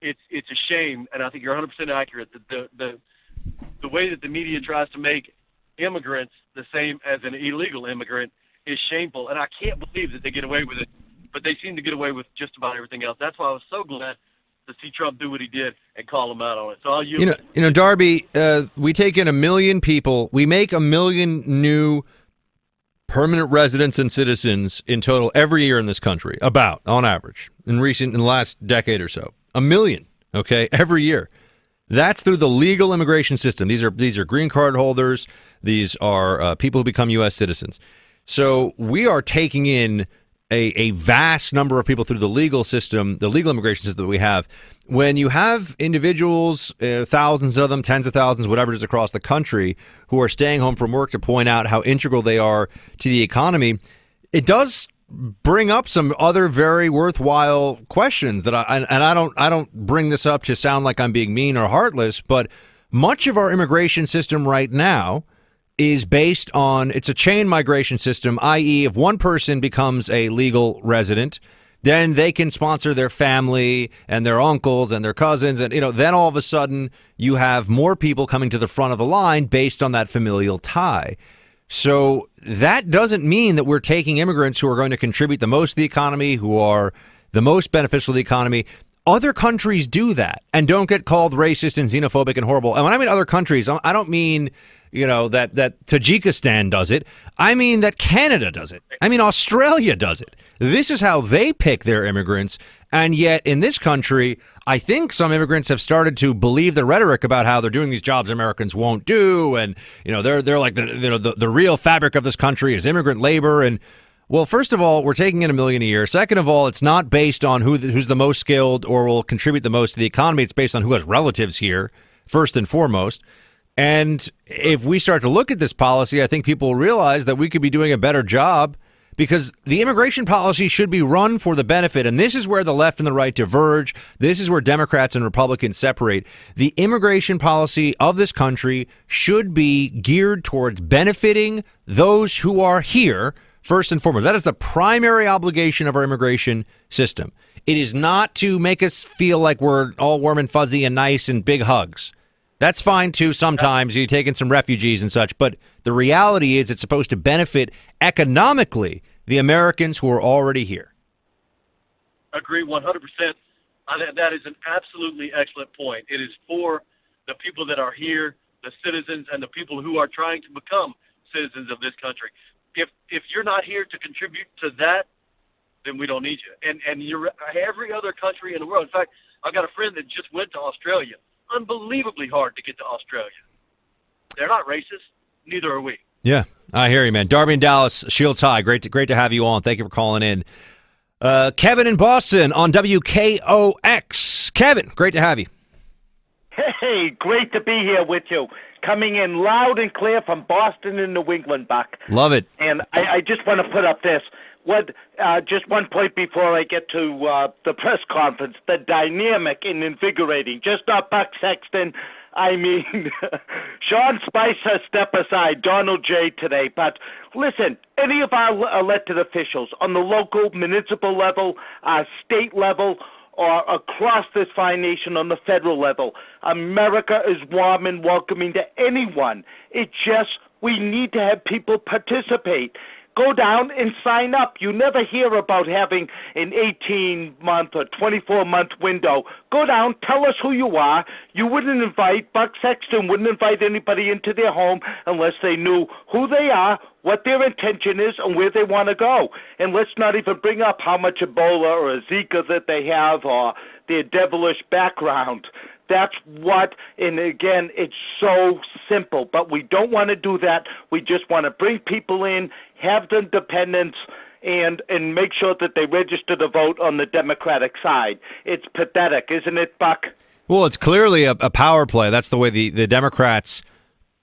it's a shame, and I think you're 100% accurate, that the way that the media tries to make immigrants the same as an illegal immigrant is shameful. And I can't believe that they get away with it, but they seem to get away with just about everything else. That's why I was so glad to see Trump do what he did and call him out on it. So I'll you know, Darby, we take in 1 million people. We make 1 million new permanent residents and citizens in total every year in this country, about on average in the last decade or so. 1 million, okay, every year. That's through the legal immigration system. These are green card holders. These are people who become U.S. citizens. So we are taking in a vast number of people through the legal system, the legal immigration system that we have. When you have individuals, thousands of them, tens of thousands, whatever it is across the country, who are staying home from work to point out how integral they are to the economy, it does bring up some other very worthwhile questions that I don't bring this up to sound like I'm being mean or heartless, but much of our immigration system right now is based on, it's a chain migration system, i.e. if one person becomes a legal resident, then they can sponsor their family and their uncles and their cousins. And, then all of a sudden you have more people coming to the front of the line based on that familial tie. So that doesn't mean that we're taking immigrants who are going to contribute the most to the economy, who are the most beneficial to the economy. Other countries do that and don't get called racist and xenophobic and horrible. And when I mean other countries, I don't mean, that Tajikistan does it. I mean that Canada does it. I mean Australia does it. This is how they pick their immigrants. And yet in this country, I think some immigrants have started to believe the rhetoric about how they're doing these jobs Americans won't do. And, they're like the real fabric of this country is immigrant labor. And well, first of all, we're taking in $1 million a year. Second of all, it's not based on who's the most skilled or will contribute the most to the economy. It's based on who has relatives here, first and foremost. And if we start to look at this policy, I think people will realize that we could be doing a better job because the immigration policy should be run for the benefit. And this is where the left and the right diverge. This is where Democrats and Republicans separate. The immigration policy of this country should be geared towards benefiting those who are here. First and foremost, that is the primary obligation of our immigration system. It is not to make us feel like we're all warm and fuzzy and nice and big hugs. That's fine, too, sometimes. You take in some refugees and such. But the reality is it's supposed to benefit economically the Americans who are already here. Agree 100%. That is an absolutely excellent point. It is for the people that are here, the citizens, and the people who are trying to become citizens of this country. If you're not here to contribute to that, then we don't need you. And you're every other country in the world. In fact, I've got a friend that just went to Australia. Unbelievably hard to get to Australia. They're not racist. Neither are we. Yeah, I hear you, man. Darby in Dallas, Shields High. Great to have you on. Thank you for calling in. Kevin in Boston on WKOX. Kevin, great to have you. Hey, great to be here with you. Coming in loud and clear from Boston and New England, Buck. Love it. And I just want to put up this. Just one point before I get to the press conference. The dynamic and invigorating. Just not Buck Sexton. I mean, Sean Spicer, step aside, Donald J. today. But listen, any of our elected officials on the local, municipal level, state level, or across this fine nation on the federal level, America is warm and welcoming to anyone. We need to have people participate. Go down and sign up. You never hear about having an 18-month or 24-month window. Go down, tell us who you are. You wouldn't invite, Buck Sexton wouldn't invite anybody into their home unless they knew who they are, what their intention is, and where they want to go. And let's not even bring up how much Ebola or a Zika that they have or their devilish background. That's and again, it's so simple, but we don't want to do that. We just want to bring people in, have the dependents, and make sure that they register to vote on the Democratic side. It's pathetic, isn't it, Buck? Well, it's clearly a power play. That's the way the Democrats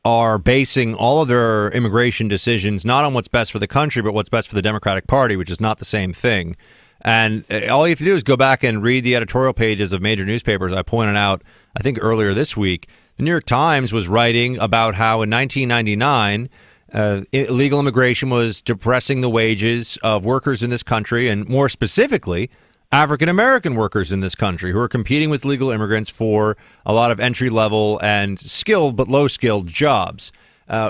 are basing all of their immigration decisions, not on what's best for the country, but what's best for the Democratic Party, which is not the same thing. And all you have to do is go back and read the editorial pages of major newspapers. I pointed out, I think earlier this week, the New York Times was writing about how in 1999, illegal immigration was depressing the wages of workers in this country, and more specifically, African-American workers in this country who are competing with legal immigrants for a lot of entry-level and skilled but low-skilled jobs.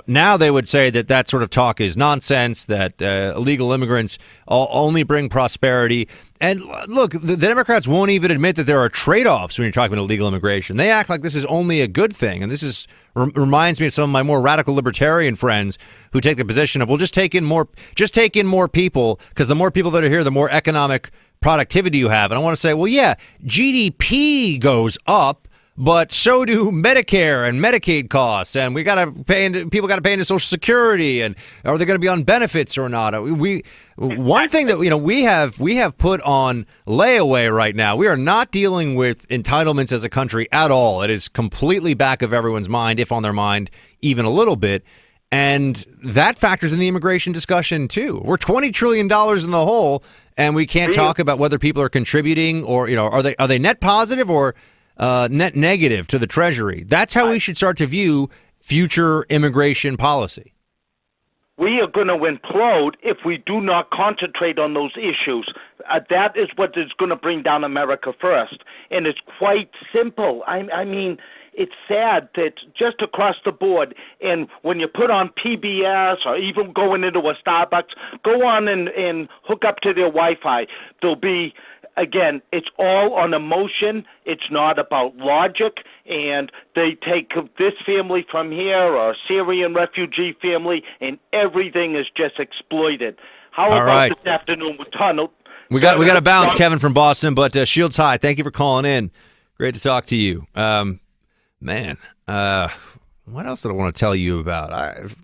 Now they would say that sort of talk is nonsense, that illegal immigrants only bring prosperity. And look, the Democrats won't even admit that there are trade-offs when you're talking about illegal immigration. They act like this is only a good thing. And this reminds me of some of my more radical libertarian friends who take the position of, well, just take in more people, because the more people that are here, the more economic productivity you have. And I want to say, well, yeah, GDP goes up, but so do Medicare and Medicaid costs, and people got to pay into Social Security, and are they going to be on benefits or not? One thing that we have put on layaway right now. We are not dealing with entitlements as a country at all. It is completely back of everyone's mind, if on their mind even a little bit, and that factors in the immigration discussion too. We're $20 trillion in the hole, and we can't talk about whether people are contributing or are they net positive or net negative to the Treasury. That's how we should start to view future immigration policy. We are going to implode if we do not concentrate on those issues. That is what is going to bring down America first. And it's quite simple. I mean, it's sad that just across the board, and when you put on PBS or even going into a Starbucks, go on and hook up to their Wi-Fi. There'll be again, it's all on emotion. It's not about logic. And they take this family from here or a Syrian refugee family, and everything is just exploited. How All about right. this afternoon with Donald? We got to bounce, Kevin from Boston, but Shields High, thank you for calling in. Great to talk to you. Man, what else did I want to tell you about?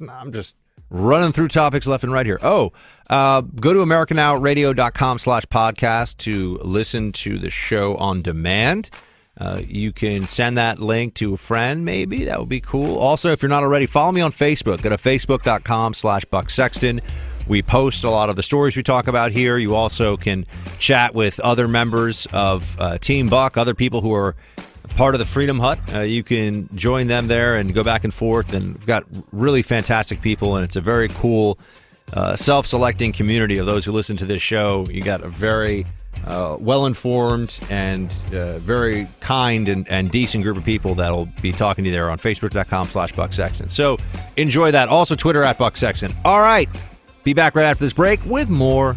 I'm just running through topics left and right here. Go to AmericanNowRadio.com/podcast to listen to the show on demand. You can send that link to a friend, maybe. That would be cool. Also, if you're not already, follow me on Facebook. Go to Facebook.com/Buck Sexton. We post a lot of the stories we talk about here. You also can chat with other members of Team Buck, other people who are part of the Freedom Hut. You can join them there and go back and forth. And we've got really fantastic people, and it's a very cool self-selecting community of those who listen to this show. You got a very well-informed and very kind and decent group of people that'll be talking to you there on Facebook.com/Buck Sexton. So enjoy that. Also, Twitter @Buck Sexton. All right. Be back right after this break with more.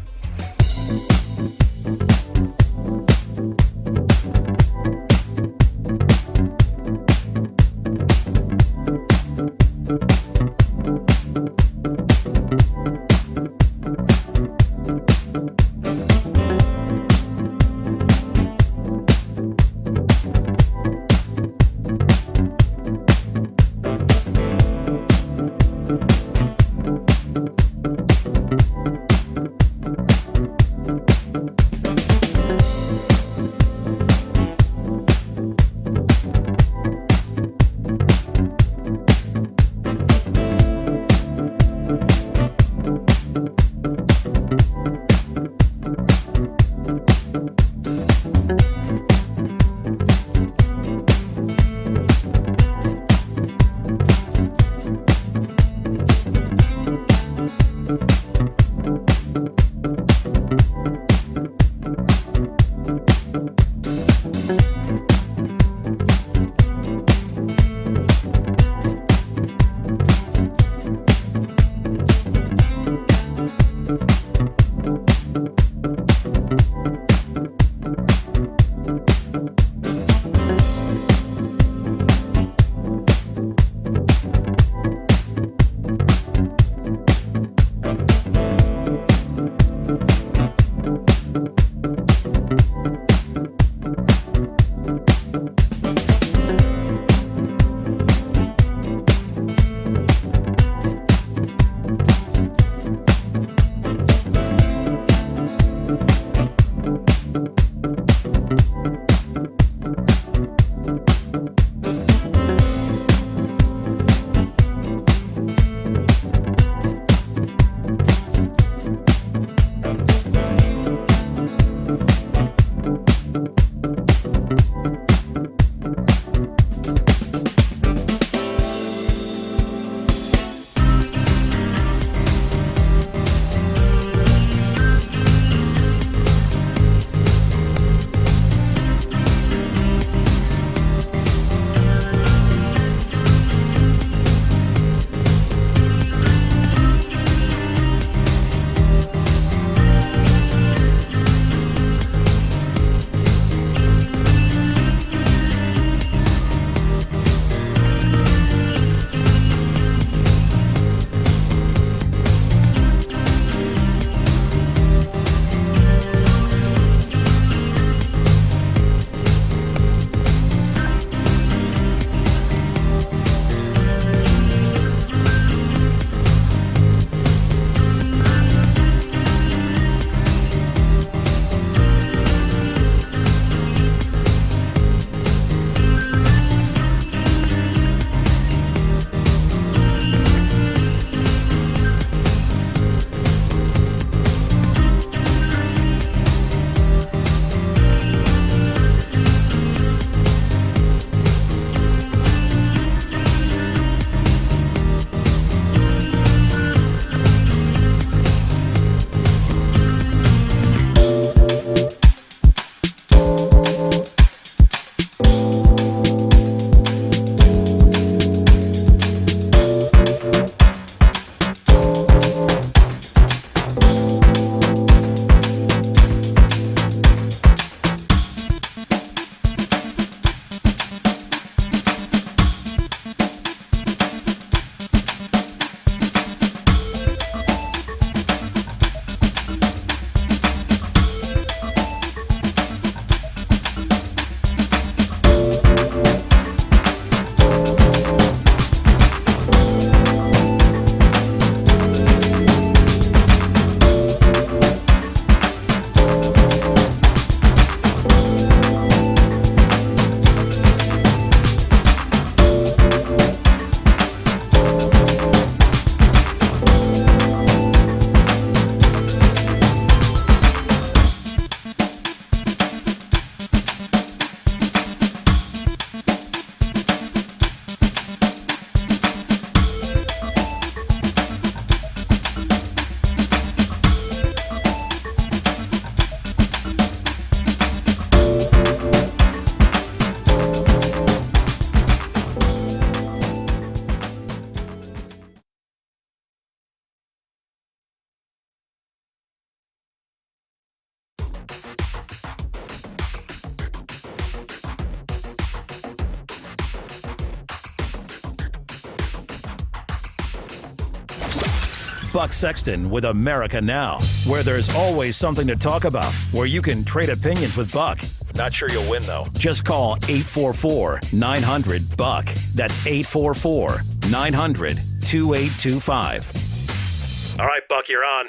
Buck Sexton with America Now, where there's always something to talk about, where you can trade opinions with Buck. Not sure you'll win, though. Just call 844-900-BUCK. That's 844-900-2825. All right, Buck, you're on.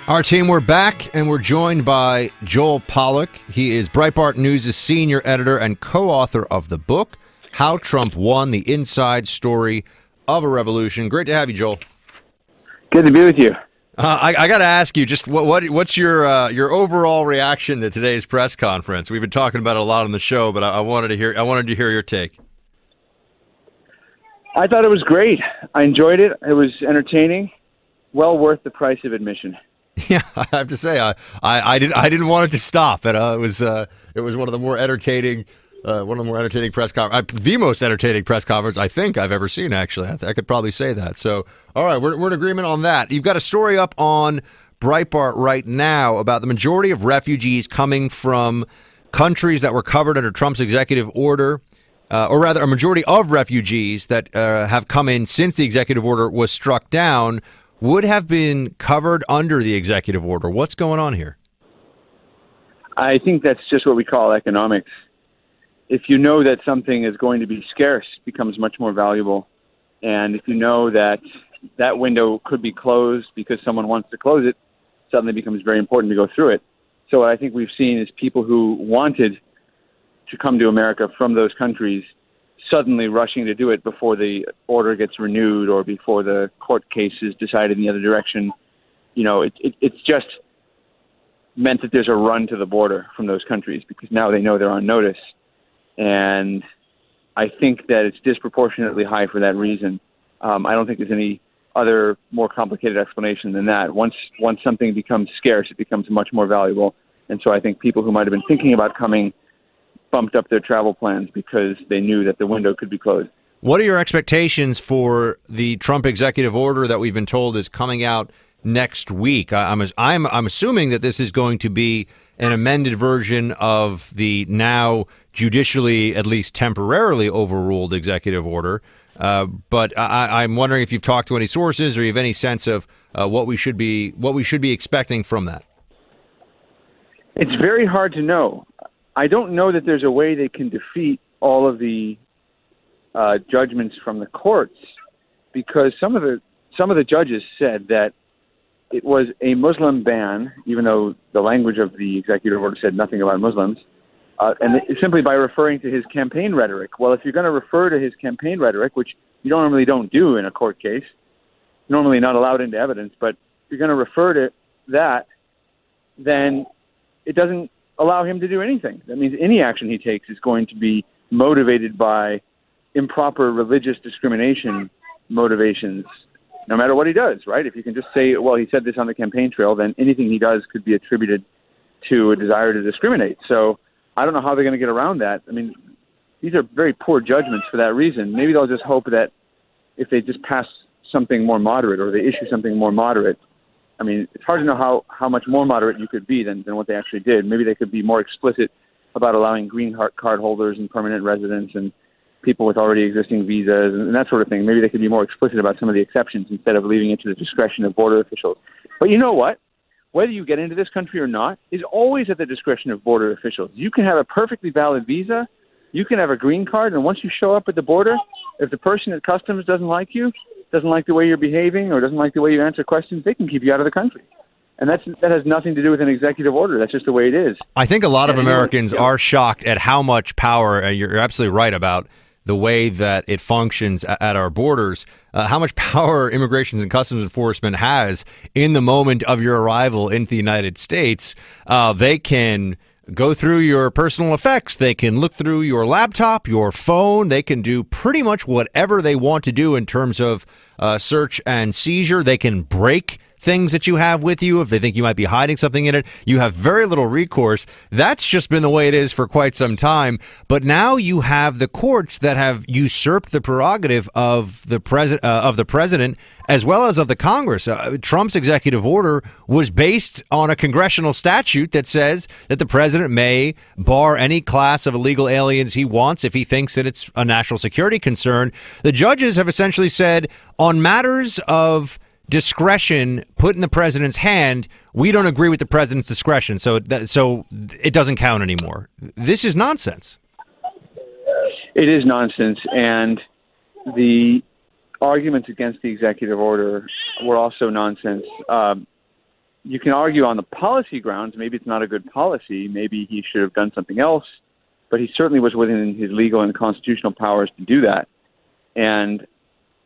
Our team, we're back, and we're joined by Joel Pollack. He is Breitbart News' senior editor and co-author of the book, How Trump Won, the Inside Story of a Revolution. Great to have you, Joel. Good to be with you. I got to ask you, just what's your overall reaction to today's press conference? We've been talking about it a lot on the show, but I wanted to hear your take. I thought it was great. I enjoyed it. It was entertaining. Well worth the price of admission. Yeah, I have to say, I didn't want it to stop. And it was one of the more entertaining. Press conference, the most entertaining press conference I think I've ever seen, actually. I could probably say that. So, all right, we're in agreement on that. You've got a story up on Breitbart right now about the majority of refugees coming from countries that were covered under Trump's executive order, or rather a majority of refugees that have come in since the executive order was struck down would have been covered under the executive order. What's going on here? I think that's just what we call economics. If you know that something is going to be scarce, it becomes much more valuable. And if you know that that window could be closed because someone wants to close it, suddenly becomes very important to go through it. So what I think we've seen is people who wanted to come to America from those countries suddenly rushing to do it before the order gets renewed or before the court case is decided in the other direction. You know, it's just meant that there's a run to the border from those countries because now they know they're on notice. And I think that it's disproportionately high for that reason. I don't think there's any other more complicated explanation than that. Once something becomes scarce, it becomes much more valuable. And so I think people who might have been thinking about coming bumped up their travel plans because they knew that the window could be closed. What are your expectations for the Trump executive order that we've been told is coming out next week? I'm assuming that this is going to be an amended version of the now judicially, at least temporarily, overruled executive order. But I'm wondering if you've talked to any sources or you have any sense of what we should be expecting from that. It's very hard to know. I don't know that there's a way they can defeat all of the judgments from the courts because some of the judges said that it was a Muslim ban, even though the language of the executive order said nothing about Muslims, and simply by referring to his campaign rhetoric. Well, if you're going to refer to his campaign rhetoric, which you normally don't do in a court case, normally not allowed into evidence, but if you're going to refer to that, then it doesn't allow him to do anything. That means any action he takes is going to be motivated by improper religious discrimination motivations, no matter what he does, right? If you can just say, well, he said this on the campaign trail, then anything he does could be attributed to a desire to discriminate. So I don't know how they're going to get around that. I mean, these are very poor judgments for that reason. Maybe they'll just hope that if they just pass something more moderate or they issue something more moderate, I mean, it's hard to know how much more moderate you could be than what they actually did. Maybe they could be more explicit about allowing green card holders and permanent residents and people with already existing visas and that sort of thing. Maybe they could be more explicit about some of the exceptions instead of leaving it to the discretion of border officials. But you know what? Whether you get into this country or not is always at the discretion of border officials. You can have a perfectly valid visa, you can have a green card, and once you show up at the border, if the person at customs doesn't like you, doesn't like the way you're behaving, or doesn't like the way you answer questions, they can keep you out of the country. And that has nothing to do with an executive order. That's just the way it is. I think a lot of Americans are shocked at how much power, you're absolutely right about the way that it functions at our borders, how much power Immigration and Customs Enforcement has in the moment of your arrival into the United States. They can go through your personal effects. They can look through your laptop, your phone. They can do pretty much whatever they want to do in terms of search and seizure. They can break things that you have with you if they think you might be hiding something in it. You have very little recourse. That's just been the way it is for quite some time. But now you have the courts that have usurped the prerogative of the president as well as of the Congress. Trump's executive order was based on a congressional statute that says that the president may bar any class of illegal aliens he wants if he thinks that it's a national security concern. The judges have essentially said on matters of discretion put in the president's hand. We don't agree with the president's discretion, so it doesn't count anymore. This is nonsense. It is nonsense, and the arguments against the executive order were also nonsense. You can argue on the policy grounds, maybe it's not a good policy, maybe he should have done something else, but he certainly was within his legal and constitutional powers to do that. And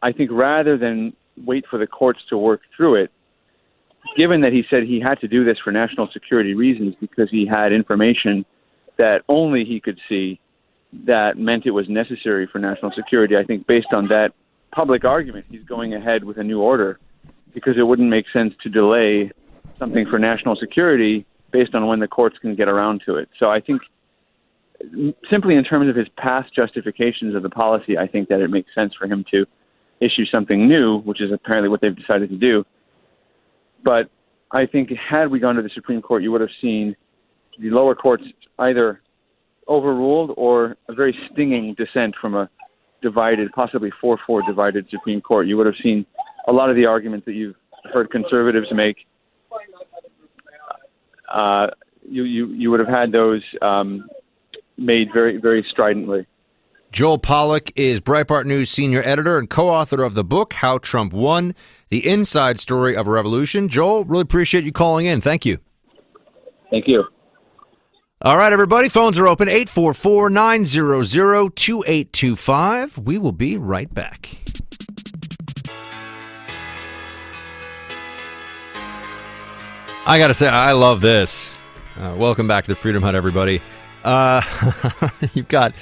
I think rather than wait for the courts to work through it, given that he said he had to do this for national security reasons because he had information that only he could see that meant it was necessary for national security, I think based on that public argument, he's going ahead with a new order because it wouldn't make sense to delay something for national security based on when the courts can get around to it. So I think simply in terms of his past justifications of the policy, I think that it makes sense for him to issue something new, which is apparently what they've decided to do. But I think had we gone to the Supreme Court, you would have seen the lower courts either overruled or a very stinging dissent from a divided, possibly 4-4 divided Supreme Court. You would have seen a lot of the arguments that you've heard conservatives make. You would have had those made very, very stridently. Joel Pollack is Breitbart News senior editor and co-author of the book, How Trump Won, The Inside Story of a Revolution. Joel, really appreciate you calling in. Thank you. Thank you. All right, everybody, phones are open, 844-900-2825. We will be right back. I got to say, I love this. Welcome back to the Freedom Hut, everybody. You've got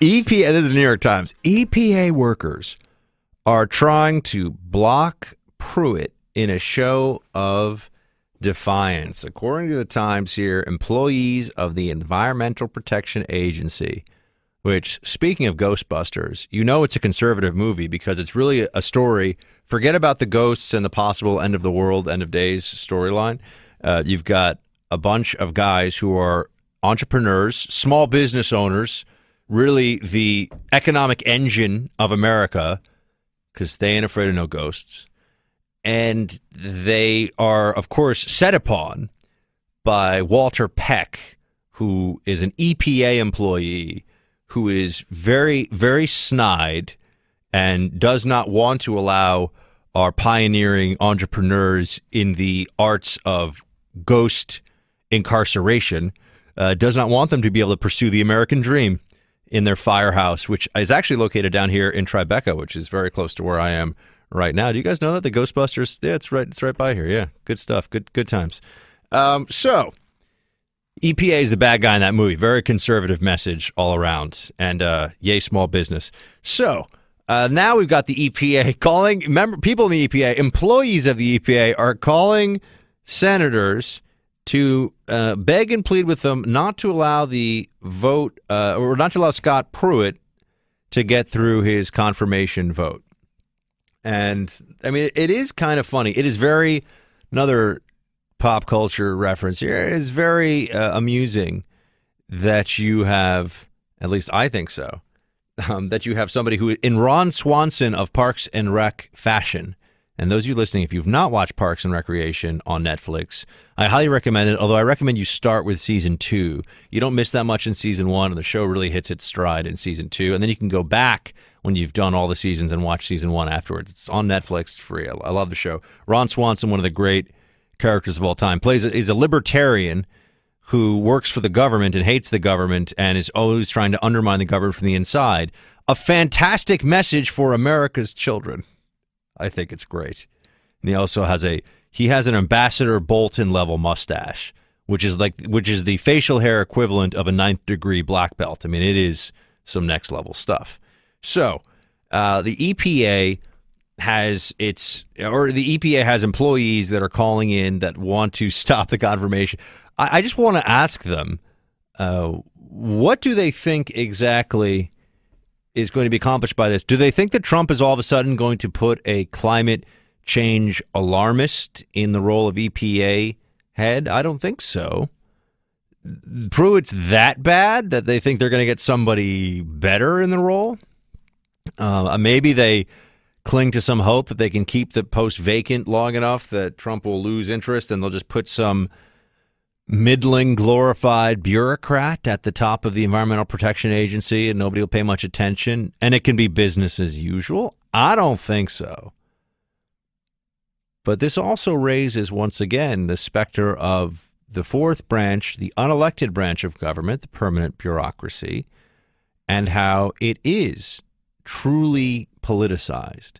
EPA, this is the New York Times. EPA workers are trying to block Pruitt in a show of defiance. According to the Times here, employees of the Environmental Protection Agency, which, speaking of Ghostbusters, you know it's a conservative movie because it's really a story. Forget about the ghosts and the possible end of the world, end of days storyline. You've got a bunch of guys who are entrepreneurs, small business owners, really the economic engine of America, because they ain't afraid of no ghosts. And they are, of course, set upon by Walter Peck, who is an EPA employee, who is very, very snide and does not want to allow our pioneering entrepreneurs in the arts of ghost incarceration, does not want them to be able to pursue the American dream in their firehouse, which is actually located down here in Tribeca, which is very close to where I am right now. Do you guys know that the Ghostbusters? Yeah, it's right by here. Yeah, good stuff. Good times. So EPA is the bad guy in that movie. Very conservative message all around, and yay small business. So now we've got the EPA calling. Remember, people in the EPA, employees of the EPA, are calling senators to beg and plead with them not to allow the vote, or not to allow Scott Pruitt to get through his confirmation vote. And, I mean, it is kind of funny. It is very, another pop culture reference here, it is very amusing that you have, at least I think so, that you have somebody who, in Ron Swanson of Parks and Rec fashion, and those of you listening, if you've not watched Parks and Recreation on Netflix, I highly recommend it, although I recommend you start with season 2. You don't miss that much in season 1, and the show really hits its stride in season 2, and then you can go back when you've done all the seasons and watch season 1 afterwards. It's on Netflix, it's free. I love the show. Ron Swanson, one of the great characters of all time, is a libertarian who works for the government and hates the government and is always trying to undermine the government from the inside. A fantastic message for America's children. I think it's great. And he also has an Ambassador Bolton level mustache, which is the facial hair equivalent of a 9th degree black belt. I mean, it is some next level stuff. So the EPA has employees that are calling in that want to stop the confirmation. I just want to ask them, what do they think exactly is going to be accomplished by this? Do they think that Trump is all of a sudden going to put a climate change alarmist in the role of EPA head? I don't think so. Pruitt's that bad that they think they're going to get somebody better in the role? Maybe they cling to some hope that they can keep the post vacant long enough that Trump will lose interest and they'll just put some middling glorified bureaucrat at the top of the Environmental Protection Agency and nobody will pay much attention and it can be business as usual? I don't think so. But this also raises, once again, the specter of the fourth branch, the unelected branch of government, the permanent bureaucracy, and how it is truly politicized.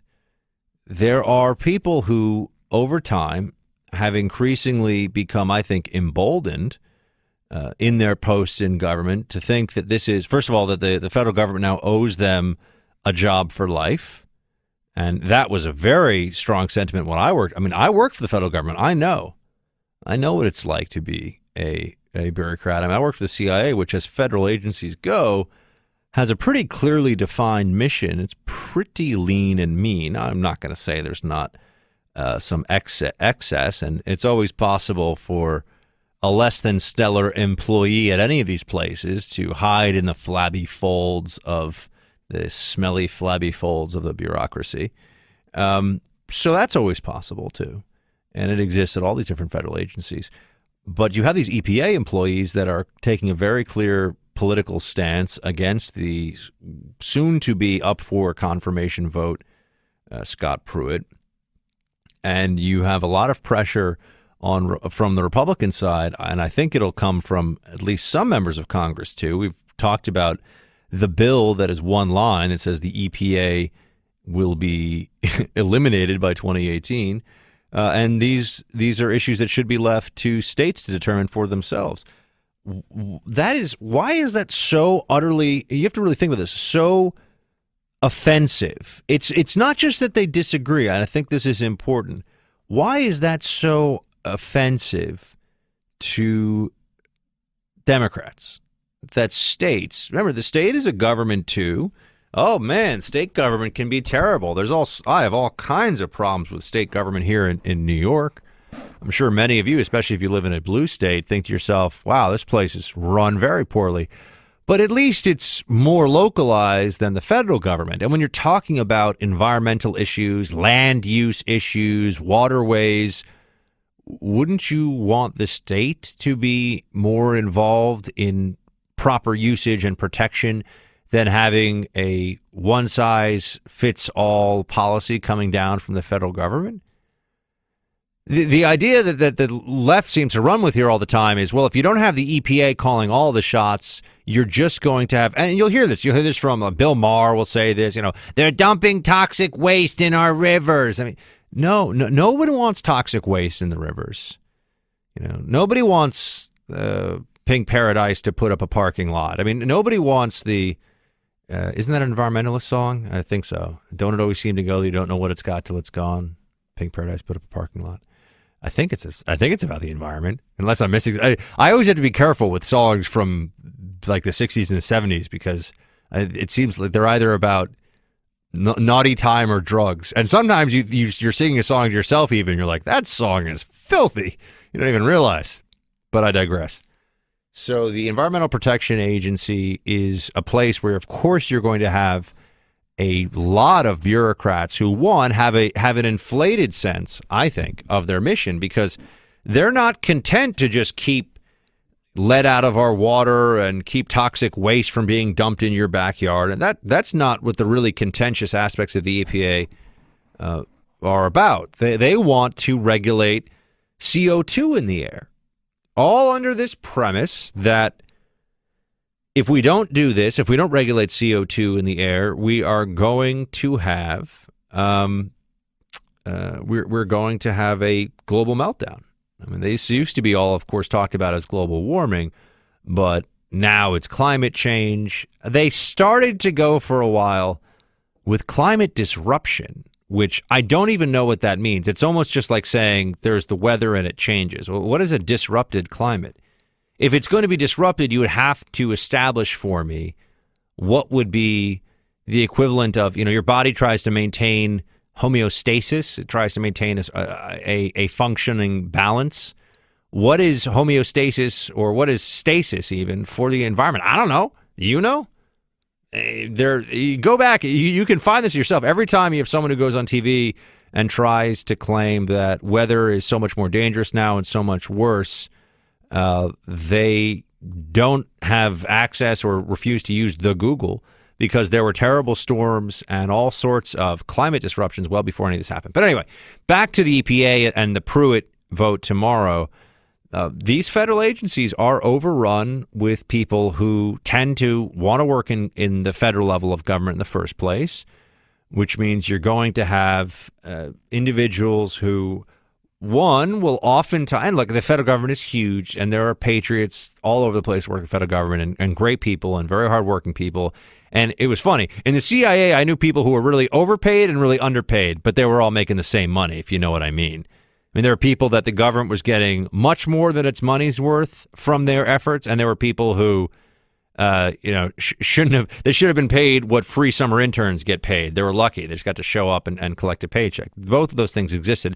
There are people who, over time, have increasingly become, I think, emboldened in their posts in government to think that this is, first of all, that the federal government now owes them a job for life. And that was a very strong sentiment when I worked. I mean, I worked for the federal government. I know what it's like to be a bureaucrat. I mean, I worked for the CIA, which, as federal agencies go, has a pretty clearly defined mission. It's pretty lean and mean. I'm not going to say there's not some excess, and it's always possible for a less than stellar employee at any of these places to hide in the flabby folds of the smelly, flabby folds of the bureaucracy. So that's always possible, too. And it exists at all these different federal agencies. But you have these EPA employees that are taking a very clear political stance against the soon-to-be up for confirmation vote, Scott Pruitt. And you have a lot of pressure from the Republican side, and I think it'll come from at least some members of Congress, too. We've talked about the bill that is one line. It says the EPA will be eliminated by 2018. And these are issues that should be left to states to determine for themselves. Why is that so utterly, you have to really think about this, so offensive? It's not just that they disagree, and I think this is important. Why is that so offensive to Democrats? That states, remember, the state is a government too. Oh man, state government can be terrible. I have all kinds of problems with state government here in New York. I'm sure many of you, especially if you live in a blue state, think to yourself, wow, this place is run very poorly. But at least it's more localized than the federal government. And when you're talking about environmental issues, land use issues, waterways, wouldn't you want the state to be more involved in proper usage and protection than having a one-size-fits-all policy coming down from the federal government? The idea that the left seems to run with here all the time is, well, if you don't have the EPA calling all the shots, you're just going to have, and you'll hear this from Bill Maher will say this, they're dumping toxic waste in our rivers. I mean, nobody wants toxic waste in the rivers. Nobody wants Pink Paradise to put up a parking lot. I mean, nobody wants isn't that an environmentalist song? I think so. Don't it always seem to go, you don't know what it's got till it's gone. Pink Paradise put up a parking lot. I think it's about the environment, unless I'm missing. I always have to be careful with songs from like the 60s and the 70s because it seems like they're either about naughty time or drugs. And sometimes you're singing a song to yourself even, you're like, that song is filthy. You don't even realize. But I digress. So the Environmental Protection Agency is a place where, of course, you're going to have a lot of bureaucrats who, one, have an inflated sense, I think, of their mission because they're not content to just keep lead out of our water and keep toxic waste from being dumped in your backyard. And that's not what the really contentious aspects of the EPA are about. They want to regulate CO2 in the air, all under this premise that if we don't do this, if we don't regulate CO2 in the air, we are going to have we're going to have a global meltdown. I mean, these used to be all, of course, talked about as global warming, but now it's climate change. They started to go for a while with climate disruption, which I don't even know what that means. It's almost just like saying there's the weather and it changes. Well, what is a disrupted climate? If it's going to be disrupted, you would have to establish for me what would be the equivalent of, your body tries to maintain homeostasis. It tries to maintain a functioning balance. What is homeostasis or what is stasis even for the environment? I don't know. You know? You go back, you can find this yourself. Every time you have someone who goes on TV and tries to claim that weather is so much more dangerous now and so much worse, they don't have access or refuse to use the Google because there were terrible storms and all sorts of climate disruptions well before any of this happened. But anyway, back to the EPA and the Pruitt vote tomorrow. These federal agencies are overrun with people who tend to want to work in the federal level of government in the first place, which means you're going to have individuals who, one, will oftentimes, look, the federal government is huge, and there are patriots all over the place working for the federal government and great people and very hardworking people. And it was funny. In the CIA, I knew people who were really overpaid and really underpaid, but they were all making the same money, if you know what I mean. I mean, there are people that the government was getting much more than its money's worth from their efforts, and there were people who, should have been paid what free summer interns get paid. They were lucky; they just got to show up and collect a paycheck. Both of those things existed,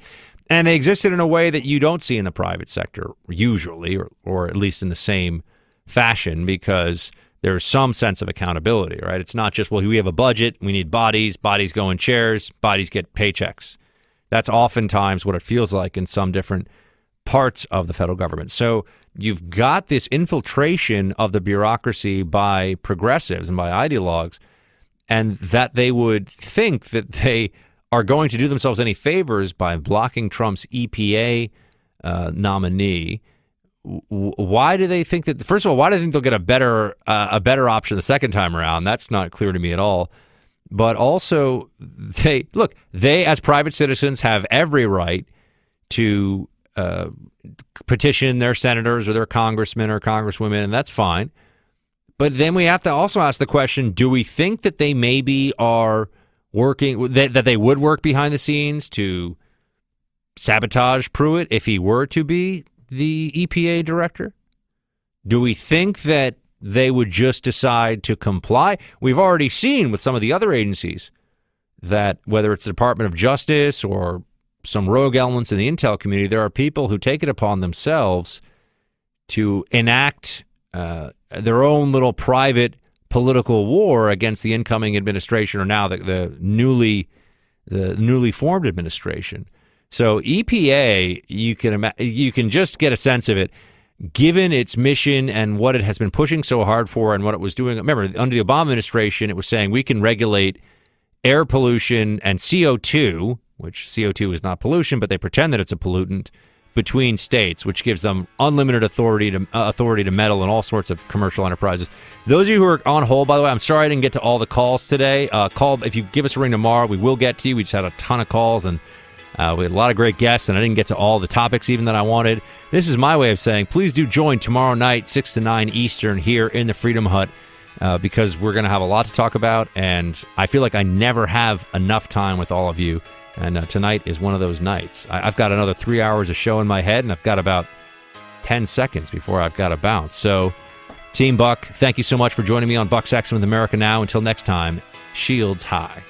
and they existed in a way that you don't see in the private sector usually, or at least in the same fashion, because there's some sense of accountability, right? It's not just, well, we have a budget, we need bodies go in chairs, bodies get paychecks. That's oftentimes what it feels like in some different parts of the federal government. So you've got this infiltration of the bureaucracy by progressives and by ideologues, and that they would think that they are going to do themselves any favors by blocking Trump's EPA nominee. Why do they think that? First of all, why do they think they'll get a better option the second time around? That's not clear to me at all. But also, they as private citizens have every right to petition their senators or their congressmen or congresswomen, and that's fine. But then we have to also ask the question, do we think that they maybe are working, that they would work behind the scenes to sabotage Pruitt if he were to be the EPA director? Do we think that they would just decide to comply? We've already seen with some of the other agencies that whether it's the Department of Justice or some rogue elements in the intel community, there are people who take it upon themselves to enact their own little private political war against the incoming administration, or now the newly formed administration. So EPA, you can just get a sense of it, given its mission and what it has been pushing so hard for and what it was doing. Remember, under the Obama administration, it was saying we can regulate air pollution and CO2, which CO2 is not pollution, but they pretend that it's a pollutant, between states, which gives them unlimited authority to meddle in all sorts of commercial enterprises. Those of you who are on hold, by the way, I'm sorry I didn't get to all the calls today. If you give us a ring tomorrow, we will get to you. We just had a ton of calls, and we had a lot of great guests, and I didn't get to all the topics even that I wanted. This is my way of saying, please do join tomorrow night, 6 to 9 Eastern, here in the Freedom Hut, because we're going to have a lot to talk about, and I feel like I never have enough time with all of you, and tonight is one of those nights. I've got another 3 hours of show in my head, and I've got about 10 seconds before I've got to bounce. So, Team Buck, thank you so much for joining me on Buck Sexton with America Now. Until next time, shields high.